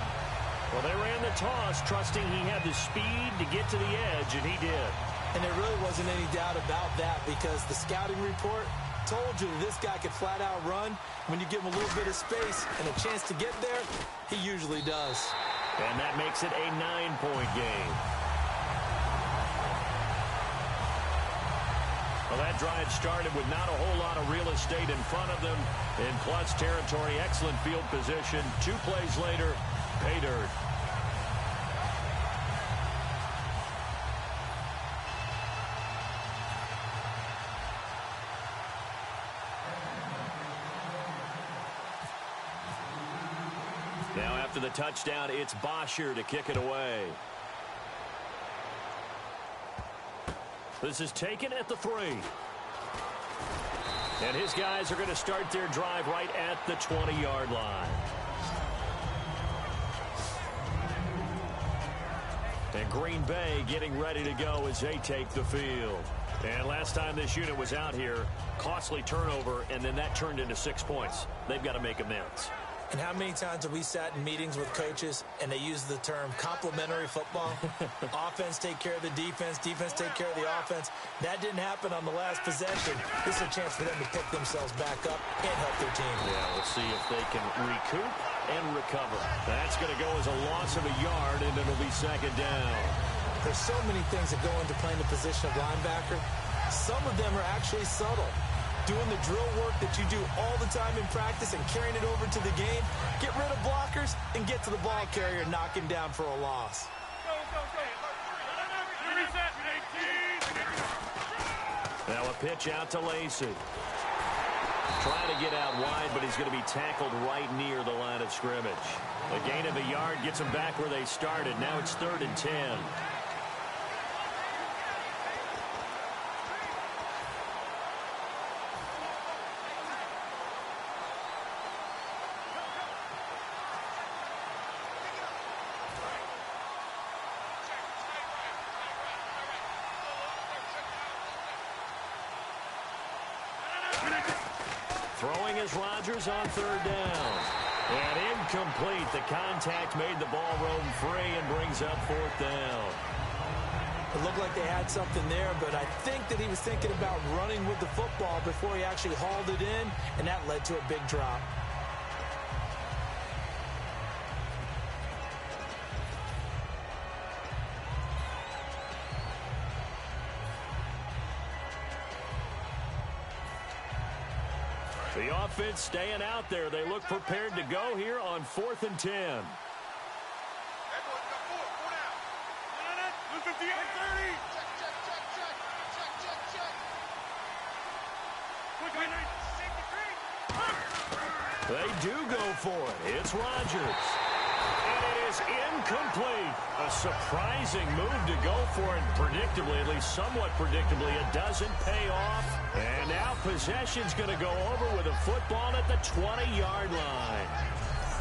Well, they ran the toss, trusting he had the speed to get to the edge, and he did. And there really wasn't any doubt about that because the scouting report told you that this guy could flat out run. When you give him a little bit of space and a chance to get there, he usually does. And that makes it a 9-point game. Well, that drive started with not a whole lot of real estate in front of them. In plus territory, excellent field position. 2 plays later, pay dirt. Now after the touchdown, it's Bosher to kick it away. This is taken at the 3. And his guys are going to start their drive right at the 20-yard line. And Green Bay getting ready to go as they take the field. And last time this unit was out here, costly turnover, and then that turned into 6 points. They've got to make amends. And how many times have we sat in meetings with coaches and they use the term complementary football? Offense take care of the defense, defense take care of the offense. That didn't happen on the last possession. This is a chance for them to pick themselves back up and help their team. Yeah, we'll see if they can recoup and recover. That's going to go as a loss of a yard, and it'll be 2nd down. There's so many things that go into playing the position of linebacker. Some of them are actually subtle. Doing the drill work that you do all the time in practice and carrying it over to the game. Get rid of blockers and get to the ball carrier, knock him down for a loss. Now a pitch out to Lacey. Trying to get out wide, but he's going to be tackled right near the line of scrimmage. A gain of a yard gets them back where they started. Now it's 3rd and 10. Throwing is Rodgers on 3rd down. And incomplete. The contact made the ball roam free and brings up 4th down. It looked like they had something there, but I think that he was thinking about running with the football before he actually hauled it in, and that led to a big drop. The offense staying out there. They look prepared to go here on 4th and 10. They do go for it. It's Rodgers. And it is incomplete. A surprising move to go for it. Predictably, at least somewhat predictably, it doesn't pay off. And now possession's going to go over with a football at the 20-yard line.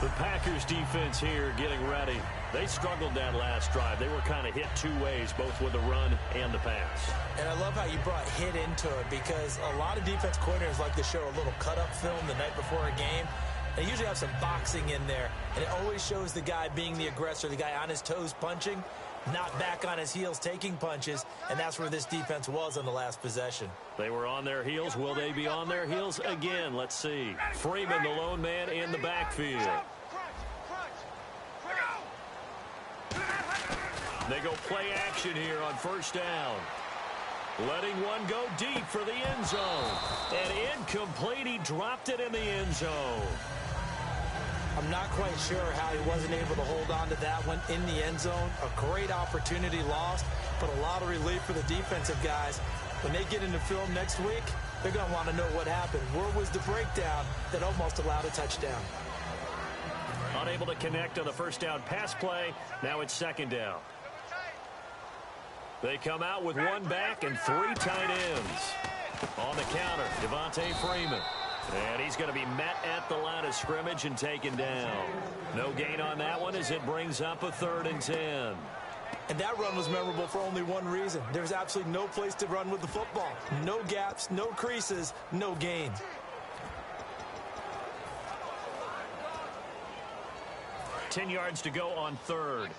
The Packers defense here getting ready. They struggled that last drive. They were kind of hit 2 ways, both with the run and the pass. And I love how you brought hit into it, because a lot of defense coordinators like to show a little cut-up film the night before a game. They usually have some boxing in there, and it always shows the guy being the aggressor, the guy on his toes punching, not back on his heels taking punches, and that's where this defense was on the last possession. They were on their heels. Will they be on their heels again? Let's see. Freeman, the lone man in the backfield. They go play action here on 1st down. Letting one go deep for the end zone. And incomplete. He dropped it in the end zone. I'm not quite sure how he wasn't able to hold on to that one in the end zone. A great opportunity lost, but a lot of relief for the defensive guys. When they get into film next week, they're going to want to know what happened. Where was the breakdown that almost allowed a touchdown? Unable to connect on the 1st down pass play. Now it's 2nd down. They come out with 1 back and 3 tight ends. On the counter, Devontae Freeman. And he's going to be met at the line of scrimmage and taken down. No gain on that one as it brings up a 3rd and 10. And that run was memorable for only one reason. There's absolutely no place to run with the football. No gaps, no creases, no gain. $10 yards to go on 3rd.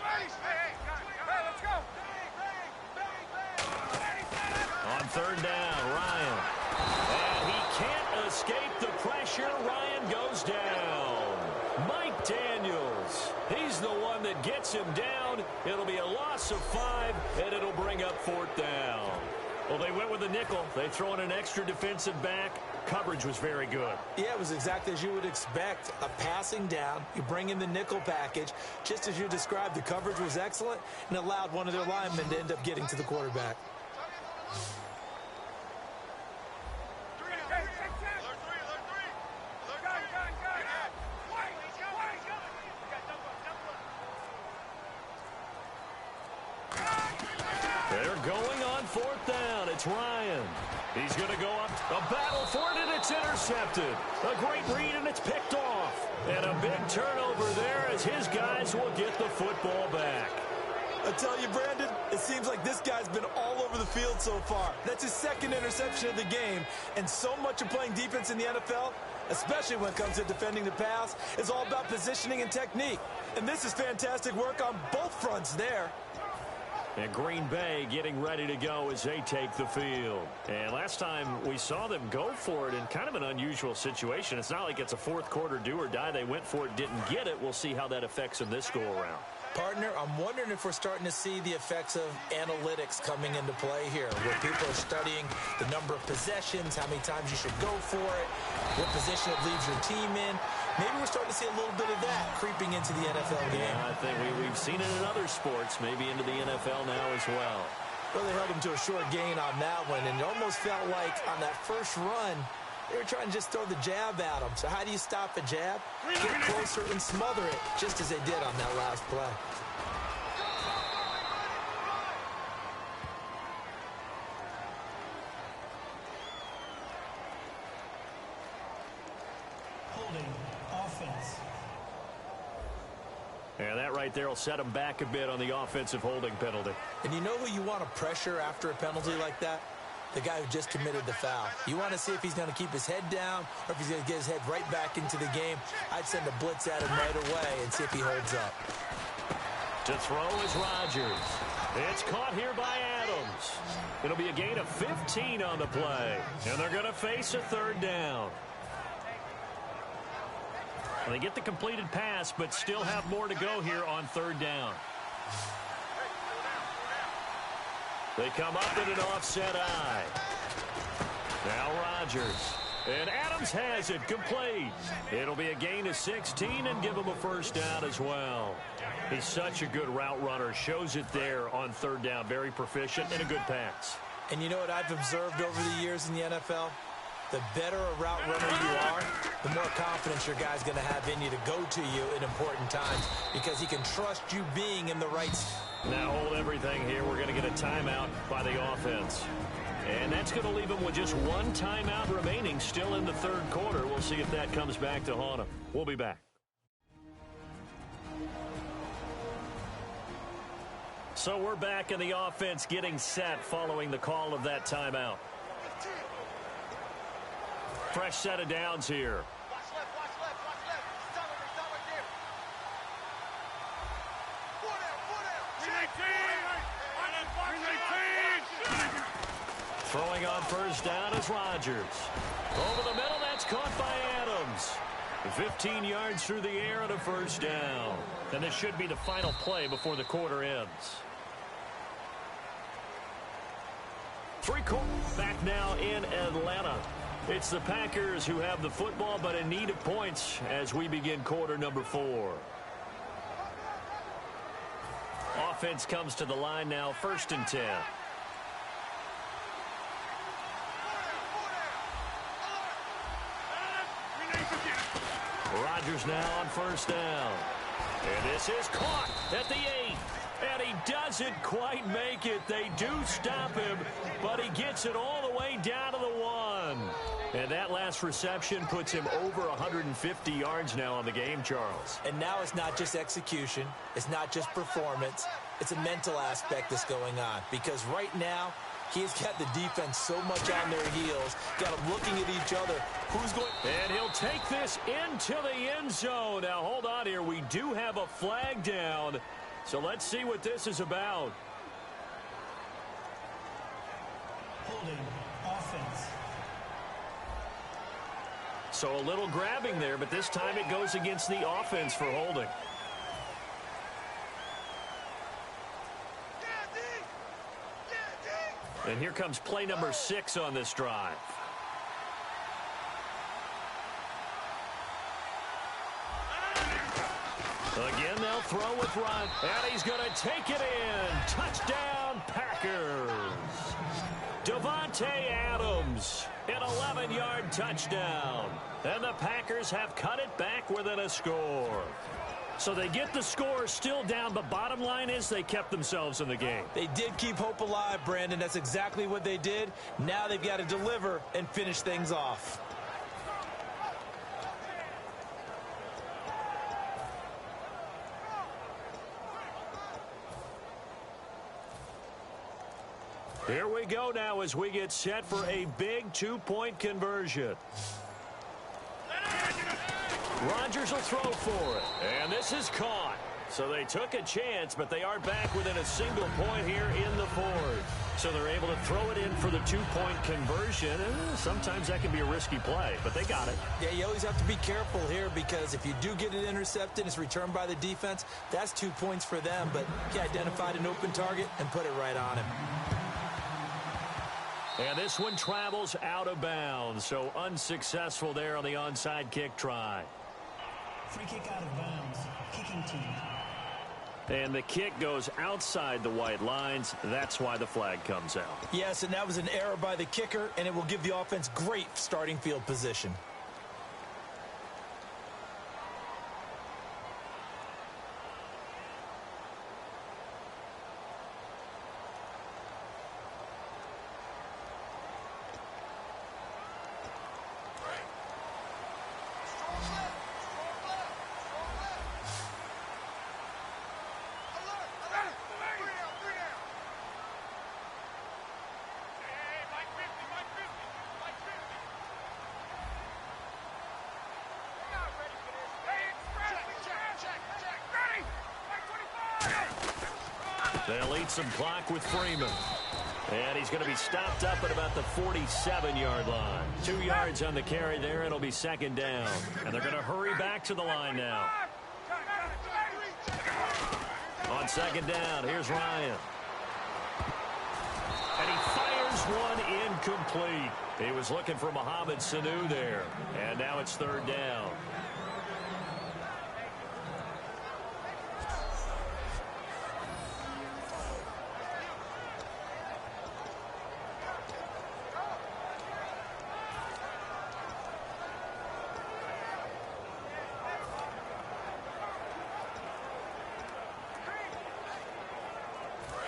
Hey, let's go. gets him down. It'll be a loss of 5, and it'll bring up 4th down. Well, they went with a nickel. They throw in an extra defensive back. Coverage was very good. Yeah, it was exactly as you would expect. A passing down. You bring in the nickel package. Just as you described, the coverage was excellent and allowed one of their linemen to end up getting to the quarterback. They're going on 4th down. It's Ryan. He's going to go up. A battle for it, and it's intercepted. A great read, and it's picked off. And a big turnover there as his guys will get the football back. I tell you, Brandon, it seems like this guy's been all over the field so far. That's his 2nd interception of the game. And so much of playing defense in the NFL, especially when it comes to defending the pass, is all about positioning and technique. And this is fantastic work on both fronts there. And Green Bay getting ready to go as they take the field. And last time we saw them go for it in kind of an unusual situation. It's not like it's a 4th quarter do or die. They went for it, didn't get it. We'll see how that affects them this go-around. Partner, I'm wondering if we're starting to see the effects of analytics coming into play here, where people are studying the number of possessions, how many times you should go for it, what position it leaves your team in. Maybe we're starting to see a little bit of that creeping into the NFL game. Yeah, I think we've seen it in other sports, maybe into the NFL now as well. Well, they held him to a short gain on that one, and it almost felt like on that first run, they were trying to just throw the jab at him. So how do you stop a jab? Get closer and smother it, just as they did on that last play. Holding offense. And that right there will set him back a bit on the offensive holding penalty. And you know who you want to pressure after a penalty like that? The guy who just committed the foul. You want to see if he's going to keep his head down or if he's going to get his head right back into the game. I'd send a blitz at him right away and see if he holds up. To throw is Rodgers. It's caught here by Adams. It'll be a gain of 15 on the play. And they're going to face a 3rd down. Well, they get the completed pass, but still have more to go here on 3rd down. They come up in an offset eye. Now Rodgers. And Adams has it complete. It'll be a gain of 16 and give him a 1st down as well. He's such a good route runner. Shows it there on 3rd down. Very proficient and a good pass. And you know what I've observed over the years in the NFL? The better a route runner you are, the more confidence your guy's going to have in you to go to you in important times because he can trust you being in the right spot. Now hold everything here. We're going to get a timeout by the offense. And that's going to leave them with just 1 timeout remaining still in the 3rd quarter. We'll see if that comes back to haunt them. We'll be back. So we're back in the offense getting set following the call of that timeout. Fresh set of downs here. Watch left, watch left, watch left. Stop right there. Throwing on 1st down is Rodgers. Over the middle, that's caught by Adams. 15 yards through the air and a 1st down. And this should be the final play before the quarter ends. 3/4 back now in Atlanta. It's the Packers who have the football, but in need of points as we begin quarter number 4. Offense comes to the line now, 1st and 10. Rodgers now on 1st down. And this is caught at the 8. And he doesn't quite make it. They do stop him, but he gets it all the way down to the 1. And that last reception puts him over 150 yards now on the game, Charles. And now it's not just execution. It's not just performance. It's a mental aspect that's going on. Because right now, he's got the defense so much on their heels, got them looking at each other. Who's going? And he'll take this into the end zone. Now, hold on here. We do have a flag down. So let's see what this is about. Holding offense. So a little grabbing there, but this time it goes against the offense for holding. And here comes play number 6 on this drive. Again, they'll throw with Ryan, and he's going to take it in. Touchdown, Packers. Davante Adams, an 11-yard touchdown. And the Packers have cut it back within a score. So they get the score still down, but bottom line is they kept themselves in the game. They did keep hope alive, Brandon. That's exactly what they did. Now they've got to deliver and finish things off. Here we go now as we get set for a big 2-point conversion. Rodgers will throw for it, and this is caught. So they took a chance, but they are back within a single point here in the fourth. So they're able to throw it in for the 2-point conversion, and sometimes that can be a risky play, but they got it. Yeah, you always have to be careful here because if you do get it intercepted, it's returned by the defense, that's 2 points for them, but he identified an open target and put it right on him. And this one travels out of bounds, so unsuccessful there on the onside kick try. Free kick out of bounds. Kicking team. And the kick goes outside the white lines. That's why the flag comes out. Yes, and that was an error by the kicker, and it will give the offense great starting field position. They'll eat some clock with Freeman. And he's going to be stopped up at about the 47-yard line. 2 yards on the carry there. It'll be second down. And they're going to hurry back to the line now. On second down, here's Ryan. And he fires one incomplete. He was looking for Mohamed Sanu there. And now it's third down.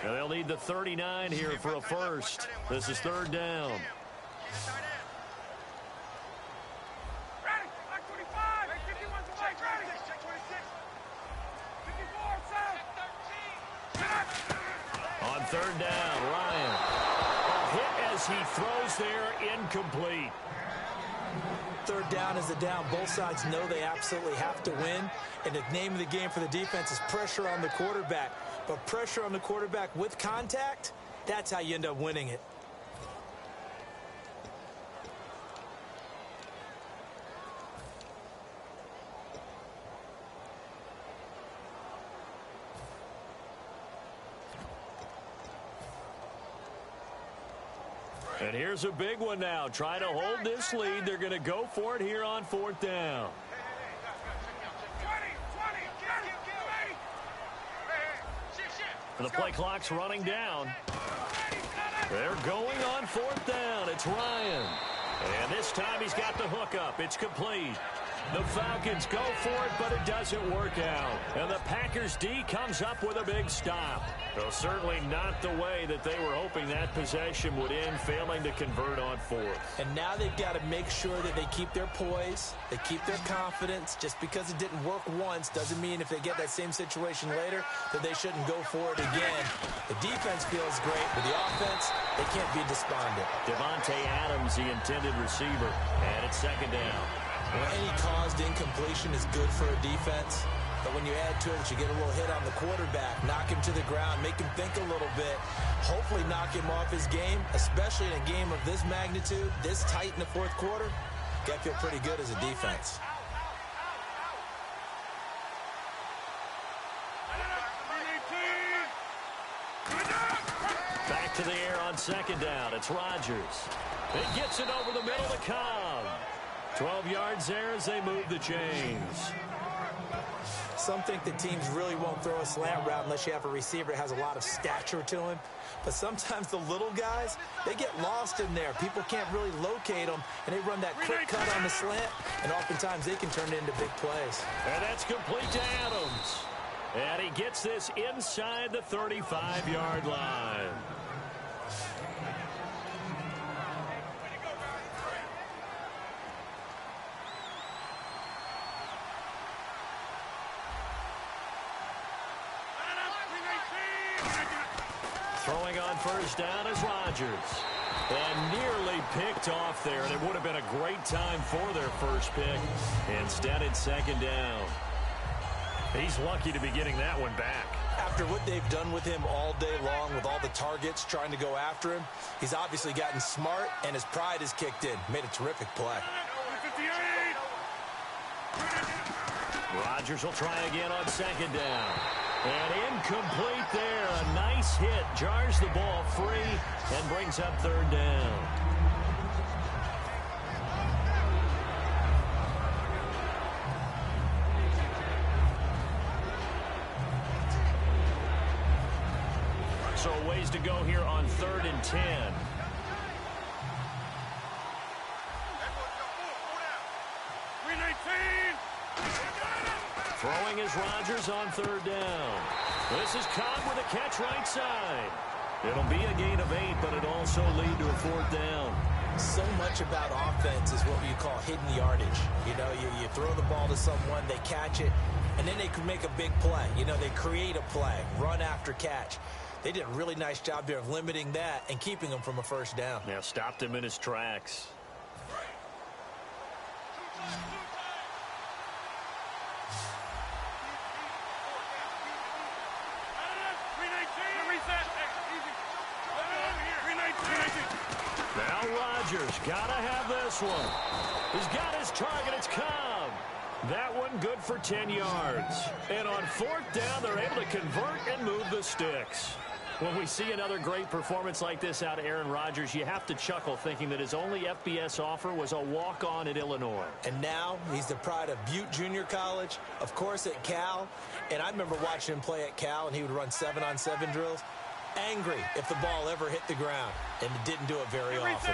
And they'll need the 39 here for a first. This is third down. On third down, Ryan. A hit as he throws there, incomplete. Third down is a down. Both sides know they absolutely have to win. And the name of the game for the defense is pressure on the quarterback. But pressure on the quarterback with contact, that's how you end up winning it. And here's a big one now. Trying to hold this lead. They're going to go for it here on fourth down. The play clock's running down. They're going on fourth down. It's Ryan. And this time he's got the hook up. It's complete. The Falcons go for it, but it doesn't work out. And the Packers D comes up with a big stop. Though certainly not the way that they were hoping that possession would end, failing to convert on fourth. And now they've got to make sure that they keep their poise, they keep their confidence. Just because it didn't work once doesn't mean if they get that same situation later that they shouldn't go for it again. The defense feels great, but the offense, they can't be despondent. Davante Adams, the intended receiver, and it's second down. Well, any caused incompletion is good for a defense. But when you add to it that you get a little hit on the quarterback, knock him to the ground, make him think a little bit, hopefully knock him off his game, especially in a game of this magnitude, this tight in the fourth quarter, got to feel pretty good as a defense. Back to the air on on second down. It's Rodgers. It gets it over the middle to Cobb. 12 yards there as they move the chains. Some think that teams really won't throw a slant route unless you have a receiver that has a lot of stature to him. But sometimes the little guys, they get lost in there. People can't really locate them, and they run that quick cut on the slant, and oftentimes they can turn it into big plays. And that's complete to Adams. And he gets this inside the 35-yard line. Throwing on first down is Rodgers. And nearly picked off there, and it would have been a great time for their first pick. Instead, it's second down. He's lucky to be getting that one back. After what they've done with him all day long with all the targets trying to go after him, he's obviously gotten smart, and his pride has kicked in. Made a terrific play. Rodgers will try again on second down. And incomplete there. A nice hit. Jars the ball free and brings up third down. So ways to go here on 3rd and 10. Throwing is Rodgers on third down. This is Cobb with a catch right side. It'll be a gain of 8, but it'll also lead to a 4th down. So much about offense is what you call hidden yardage. You know, you throw the ball to someone, they catch it, and then they can make a big play. You know, they create a play, run after catch. They did a really nice job there of limiting that and keeping him from a first down. Yeah, stopped him in his tracks. Now Rodgers gotta have this one. He's got his target. It's Cobb. That one good for 10 yards. And on 4th down, they're able to convert and move the sticks. When we see another great performance like this out of Aaron Rodgers, you have to chuckle thinking that his only FBS offer was a walk-on at Illinois. And now he's the pride of Butte Junior College, of course at Cal. And I remember watching him play at Cal, and he would run 7-on-7 drills. Angry if the ball ever hit the ground, and didn't do it very often.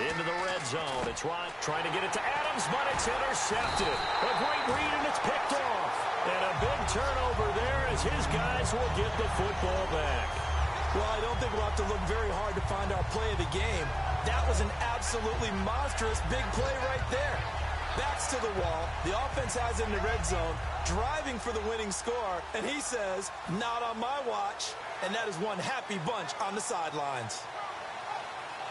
Into the red zone. It's Rod trying to get it to Adams, but it's intercepted. A great read, and it's picked off. And a big turnover there as his guys will get the football back. Well, I don't think we'll have to look very hard to find our play of the game. That was an absolutely monstrous big play right there. Backs to the wall. The offense has it in the red zone, driving for the winning score, and he says, not on my watch. And that is one happy bunch on the sidelines.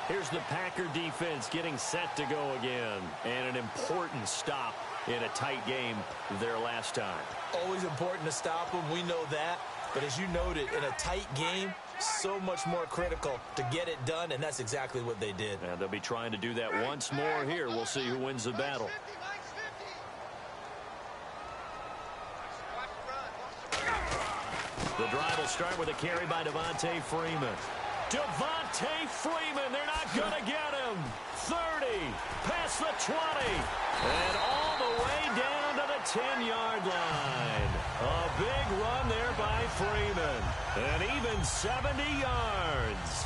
Here's the Packer defense getting set to go again. And an important stop in a tight game their last time. Always important to stop them. We know that. But as you noted, in a tight game, so much more critical to get it done, and that's exactly what they did. And they'll be trying to do that once more here. We'll see who wins the battle. The drive will start with a carry by Devontae Freeman. Devontae Freeman, they're not going to get him. 30, past the 20, and all the way down to the 10-yard line. A big run there by Freeman, and even 70 yards.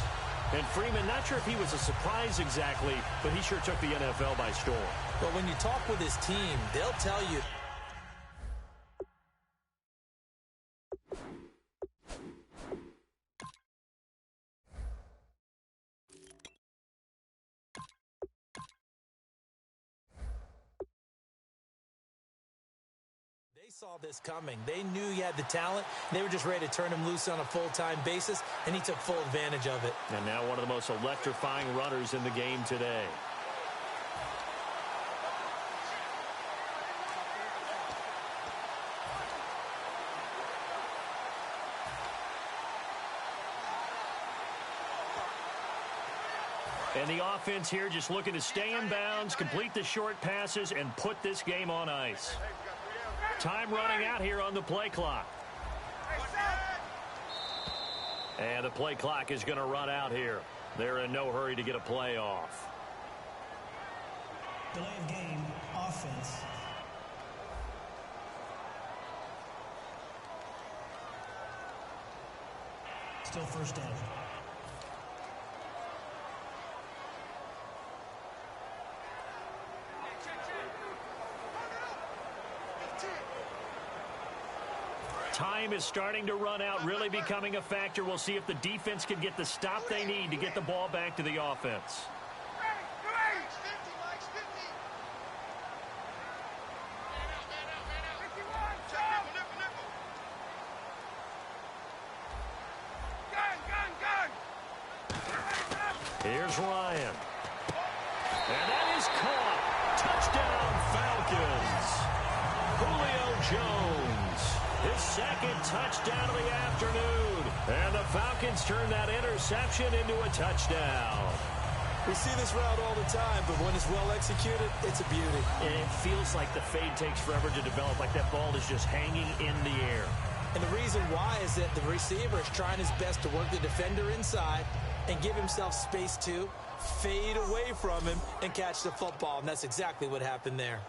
And Freeman, not sure if he was a surprise exactly, but he sure took the NFL by storm. But when you talk with his team, they'll tell you. They saw this coming. They knew he had the talent. They were just ready to turn him loose on a full-time basis, and he took full advantage of it. And now one of the most electrifying runners in the game today. And the offense here just looking to stay in bounds, complete the short passes, and put this game on ice. Time running out here on the play clock. And the play clock is going to run out here. They're in no hurry to get a play off. Delay of game, offense. Still first down. Time is starting to run out, really becoming a factor. We'll see if the defense can get the stop they need to get the ball back to the offense. Here's Ryan. And that is caught. Touchdown, Falcons. Julio Jones. His second touchdown of the afternoon. And the Falcons turn that interception into a touchdown. We see this route all the time, but when it's well executed, it's a beauty. And it feels like the fade takes forever to develop, like that ball is just hanging in the air. And the reason why is that the receiver is trying his best to work the defender inside and give himself space to fade away from him and catch the football. And that's exactly what happened there.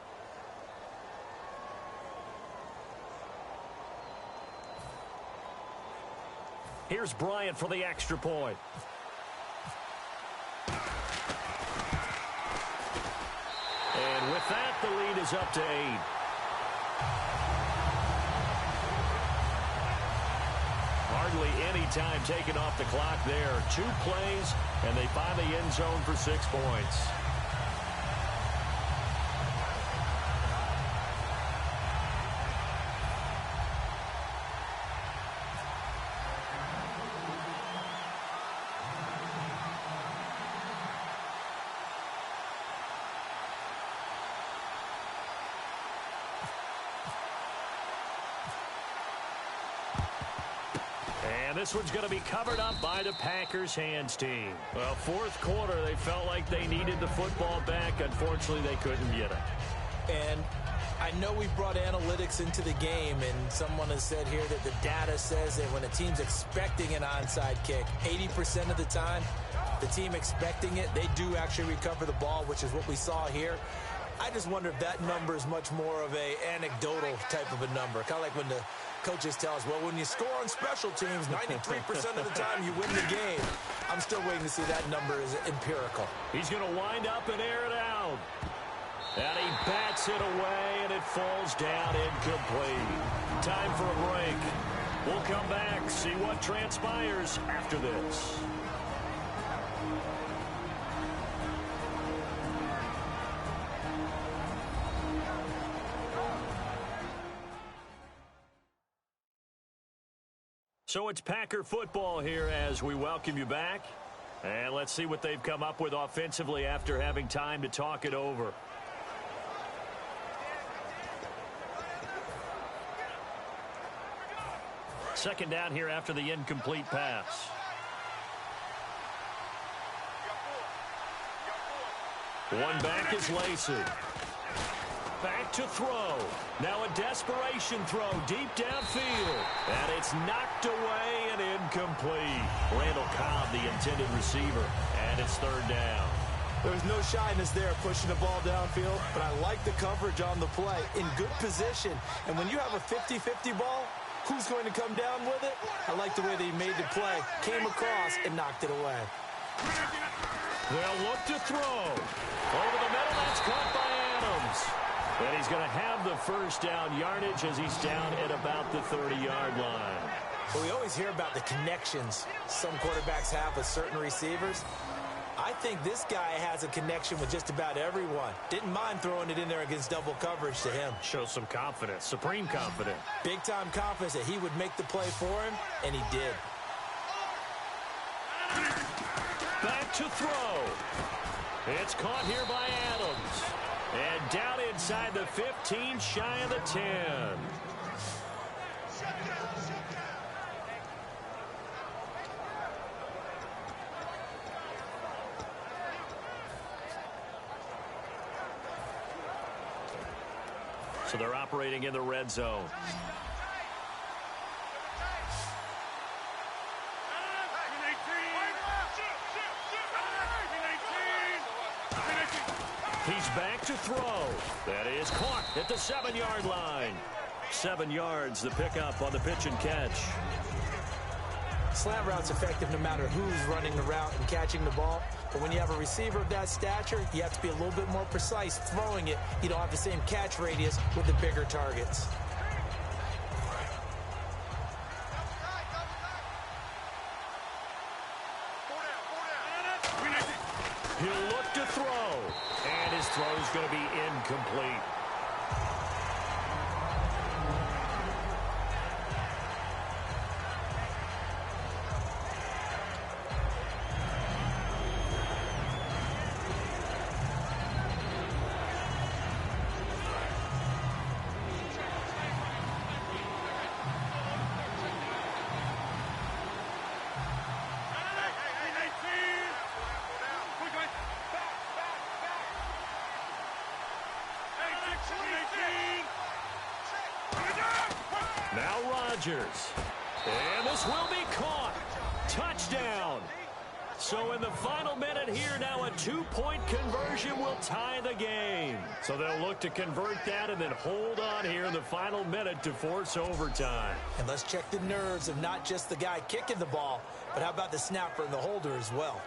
Here's Bryant for the extra point. And with that, the lead is up to 8. Hardly any time taken off the clock there. 2 plays, and they find the end zone for 6 points. And this one's going to be covered up by the Packers hands team. Well, fourth quarter, they felt like they needed the football back. Unfortunately, they couldn't get it. And I know we've brought analytics into the game, and someone has said here that the data says that when a team's expecting an onside kick, 80% of the time, the team expecting it, they do actually recover the ball, which is what we saw here. I just wonder if that number is much more of a anecdotal type of a number. Kind of like when the coaches tell us, well, when you score on special teams, 93% of the time you win the game. I'm still waiting to see that number is empirical. He's going to wind up and air it out. And he bats it away, and it falls down incomplete. Time for a break. We'll come back, see what transpires after this. So it's Packer football here as we welcome you back. And let's see what they've come up with offensively after having time to talk it over. Second down here after the incomplete pass. One back is Lacey. Back to throw. Now a desperation throw deep downfield. And it's knocked away and incomplete. Randall Cobb, the intended receiver. And it's third down. There's no shyness there pushing the ball downfield, but I like the coverage on the play. In good position. And when you have a 50-50 ball, who's going to come down with it? I like the way they made the play. Came across and knocked it away. They'll look to throw. Over the middle, that's caught by Adams. And he's going to have the first down yardage as he's down at about the 30-yard line. Well, we always hear about the connections some quarterbacks have with certain receivers. I think this guy has a connection with just about everyone. Didn't mind throwing it in there against double coverage to him. Shows some confidence, supreme confidence. Big-time confidence that he would make the play for him, and he did. Back to throw. It's caught here by Adams. And down inside the 15, shy of the 10. So they're operating in the red zone. He's back to throw. That is caught at the 7-yard line. 7 yards, the pickup on the pitch and catch. Slant route's effective no matter who's running the route and catching the ball. But when you have a receiver of that stature, you have to be a little bit more precise throwing it. You don't have the same catch radius with the bigger targets. He'll look to throw. And his throw is going to be incomplete. Now Rodgers. And this will be caught. Touchdown. So in the final minute here, now a 2-point conversion will tie the game. So they'll look to convert that and then hold on here in the final minute to force overtime. And let's check the nerves of not just the guy kicking the ball, but how about the snapper and the holder as well.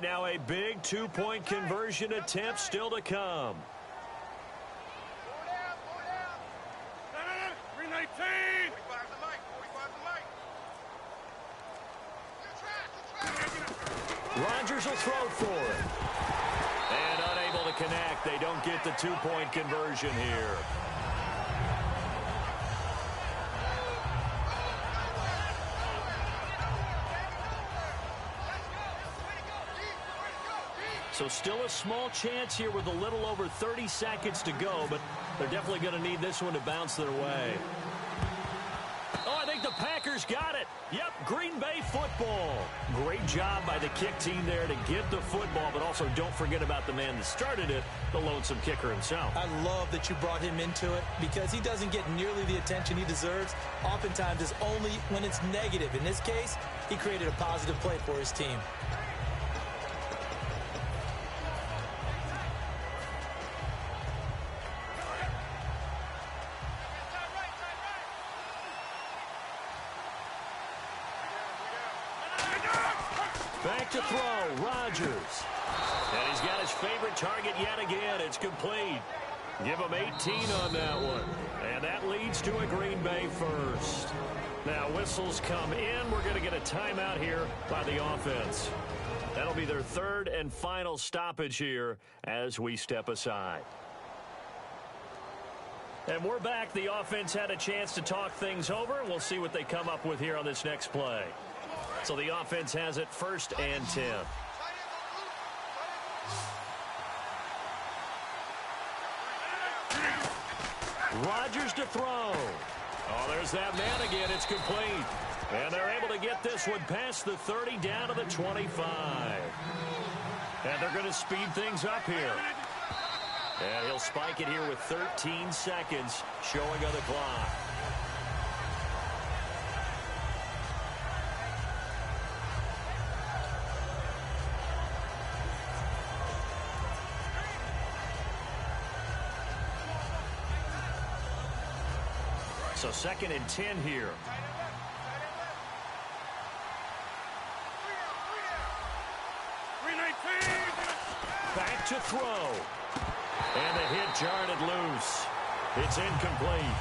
Now a big 2-point conversion attempt still to come. Rodgers will throw for it. And unable to connect. They don't get the 2-point conversion here. So still a small chance here with a little over 30 seconds to go, but they're definitely going to need this one to bounce their way. Oh, I think the Packers got it. Yep, Green Bay football. Great job by the kick team there to get the football, but also don't forget about the man that started it, the lonesome kicker himself. I love that you brought him into it because he doesn't get nearly the attention he deserves. Oftentimes it's only when it's negative. In this case, he created a positive play for his team. Back to throw, Rodgers. And he's got his favorite target yet again. It's complete. Give him 18 on that one. And that leads to a Green Bay first. Now whistles come in. We're going to get a timeout here by the offense. That'll be their third and final stoppage here as we step aside. And we're back. The offense had a chance to talk things over. We'll see what they come up with here on this next play. So the offense has it 1st and 10. Rodgers to throw. Oh, there's that man again. It's complete. And they're able to get this one past the 30 down to the 25. And they're going to speed things up here. And he'll spike it here with 13 seconds showing on the clock. So 2nd and 10 here. Back to throw. And the hit jarred it loose. It's incomplete.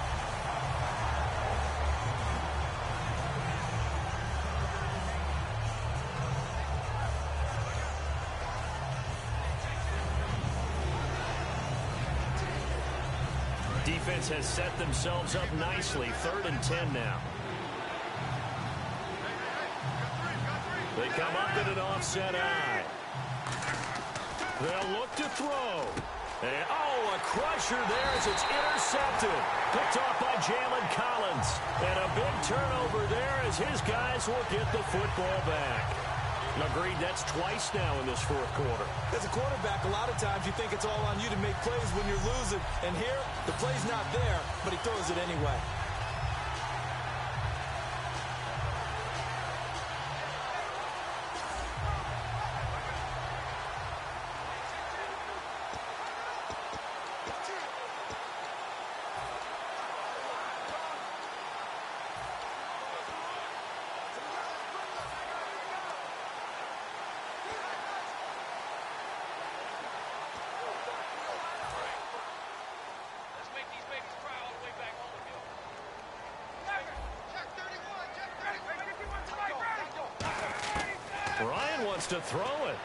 Defense has set themselves up nicely. 3rd and 10 now. They come up in an offset eye. They'll look to throw. And, a crusher there as it's intercepted. Picked off by Jalen Collins. And a big turnover there as his guys will get the football back. Agreed, that's twice now in this fourth quarter. As a quarterback, a lot of times you think it's all on you to make plays when you're losing. And here, the play's not there, but he throws it anyway. Ryan wants to throw it.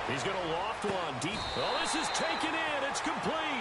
He's going to loft one deep. Oh, this is taken in. It's complete.